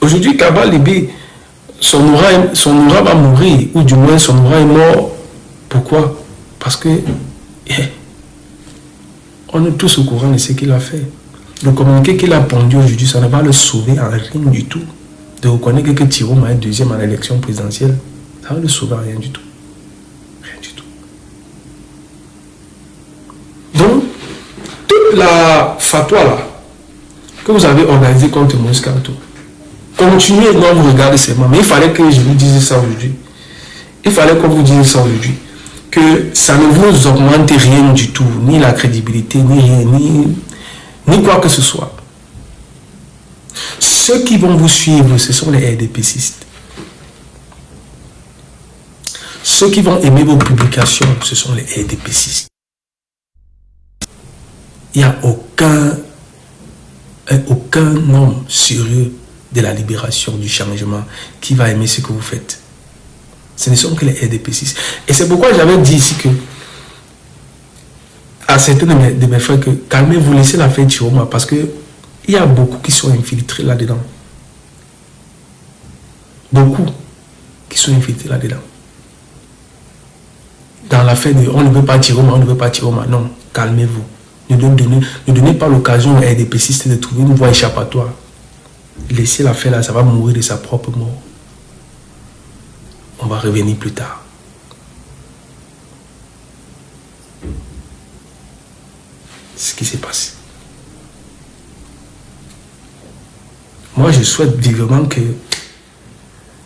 Aujourd'hui, Kaba Libé, son aura va mourir, ou du moins son aura est mort. Pourquoi? Parce que on est tous au courant de ce qu'il a fait. Le communiqué qu'il a pondu aujourd'hui, ça ne va le sauver en rien du tout. De reconnaître que Thierry est deuxième à l'élection présidentielle, ça va le sauver en rien du tout. Rien du tout. Donc, toute la fatwa là, que vous avez organisée contre Maurice Kamto, continuez, non, vous regardez seulement. Mais il fallait que je vous dise ça aujourd'hui. Il fallait qu'on vous dise ça aujourd'hui. Que ça ne vous augmente rien du tout. Ni la crédibilité, ni rien, ni quoi que ce soit. Ceux qui vont vous suivre, ce sont les RDPcistes. Ceux qui vont aimer vos publications, ce sont les RDPcistes. Il n'y a aucun homme sérieux de la libération, du changement, qui va aimer ce que vous faites. Ce ne sont que les RDPcistes. Et c'est pourquoi j'avais dit ici que à certains de mes frères que calmez-vous, laissez la fête Chiroma, parce que il y a beaucoup qui sont infiltrés là-dedans. Beaucoup qui sont infiltrés là-dedans. Dans la fête, on ne veut pas Chiroma, on ne veut pas Chiroma. Non, calmez-vous. Ne donnez pas l'occasion aux RDPcistes de trouver une voie échappatoire. Laissez la fête là, ça va mourir de sa propre mort. On va revenir plus tard. Ce qui s'est passé. Moi, je souhaite vivement que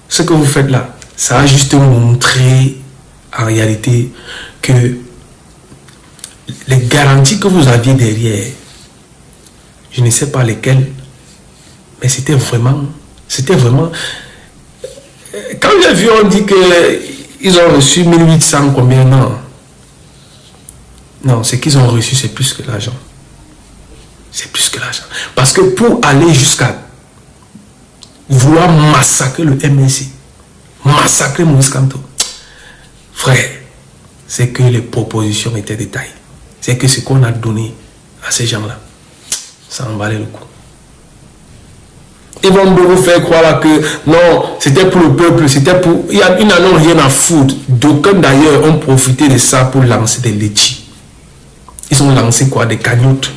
ce que vous faites là, ça va juste montrer en réalité que les garanties que vous aviez derrière, je ne sais pas lesquelles, mais c'était vraiment Quand j'ai vu, on dit qu'ils ont reçu 1800 combien? Non. Non, ce qu'ils ont reçu, c'est plus que l'argent. C'est plus que l'argent. Parce que pour aller jusqu'à vouloir massacrer le MNC, massacrer Moïse Kamto, frère, c'est que les propositions étaient détaillées. C'est que ce qu'on a donné à ces gens-là, ça en valait le coup. Ils vont vous faire croire que non, c'était pour le peuple, c'était pour... Ils n'en ont rien à foutre. D'aucuns d'ailleurs ont profité de ça pour lancer des litchis. Ils ont lancé quoi? Des cagnottes.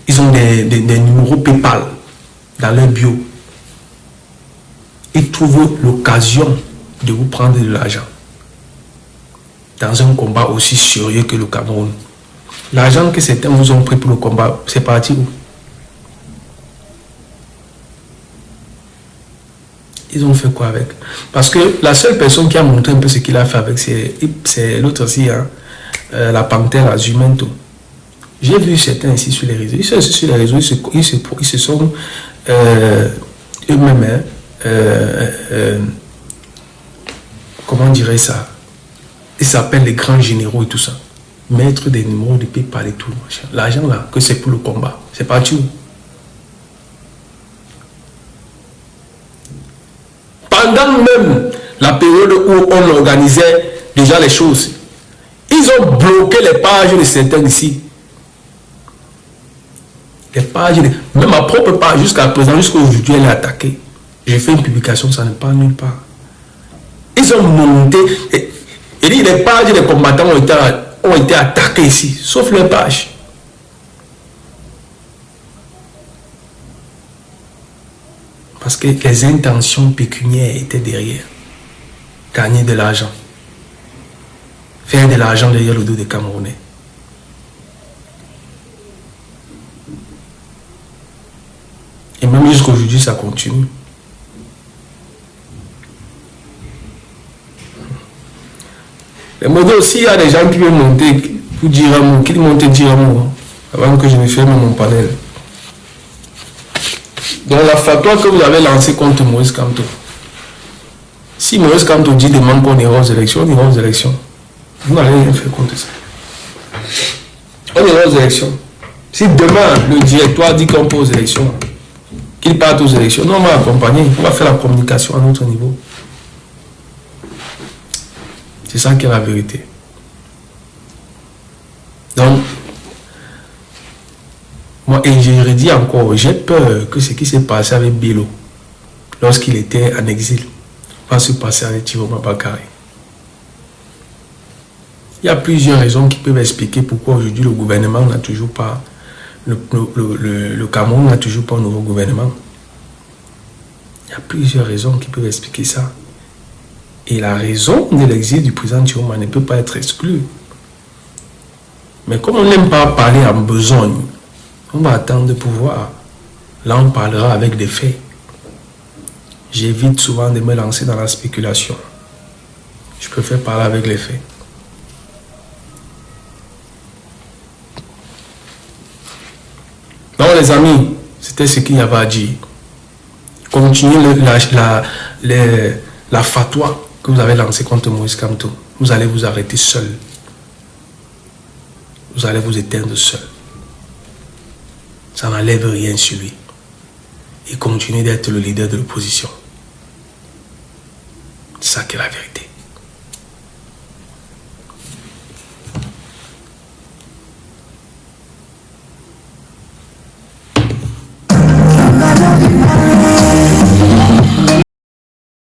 Ils ont des numéros PayPal dans leur bio. Ils trouvent l'occasion de vous prendre de l'argent dans un combat aussi sérieux que le Cameroun. L'argent que certains vous ont pris pour le combat, c'est parti où? Ils ont fait quoi avec? Parce que la seule personne qui a montré un peu ce qu'il a fait avec, c'est l'autre aussi, hein, la panthère Azumento. J'ai vu certains ici sur les réseaux. Ils sont sur les réseaux, ils se sont eux-mêmes, comment dirait ça? Ils s'appellent les grands généraux et tout ça. Mettre des numéros de PayPal et tout. L'argent là, que c'est pour le combat. C'est parti où? Pendant même la période où on organisait déjà les choses, ils ont bloqué les pages de certains ici. Les pages, même ma propre page, jusqu'à présent, jusqu'à aujourd'hui, elle est attaquée. J'ai fait une publication, ça n'est pas nulle part. Ils ont monté, et les pages des combattants ont été attaquées ici, sauf les pages. Parce que les intentions pécuniaires étaient derrière. Gagner de l'argent. Faire de l'argent derrière le dos des Camerounais. Et même jusqu'à aujourd'hui, ça continue. Mais moi aussi, il y a des gens qui veulent monter pour dire un mot, qui montent dire un mot, avant que je ne ferme mon panel. Donc la fatwa que vous avez lancée contre Moïse Kamto, si Moïse Kamto dit demande qu'on ira aux élections, on ira aux élections. Vous n'allez rien faire contre ça. On ira aux élections. Si demain le directoire dit qu'on peut aux élections, qu'il parte aux élections, nous on va accompagner, on va faire la communication à notre niveau. C'est ça qui est la vérité. Donc, moi, et je redis encore, j'ai peur que ce qui s'est passé avec Bilo, lorsqu'il était en exil, va se passer avec Tiroma Bakary. Il y a plusieurs raisons qui peuvent expliquer pourquoi aujourd'hui le gouvernement n'a toujours pas, le Cameroun n'a toujours pas un nouveau gouvernement. Il y a plusieurs raisons qui peuvent expliquer ça. Et la raison de l'exil du président Tiroma ne peut pas être exclue. Mais comme on n'aime pas parler en besogne, on va attendre de pouvoir. Là, on parlera avec des faits. J'évite souvent de me lancer dans la spéculation. Je préfère parler avec les faits. Donc, les amis, c'était ce qu'il y avait à dire. Continuez la fatwa que vous avez lancée contre Moïse Kamto. Vous allez vous arrêter seul. Vous allez vous éteindre seul. Ça n'enlève rien sur lui. Et continuez d'être le leader de l'opposition. C'est ça qui est la vérité.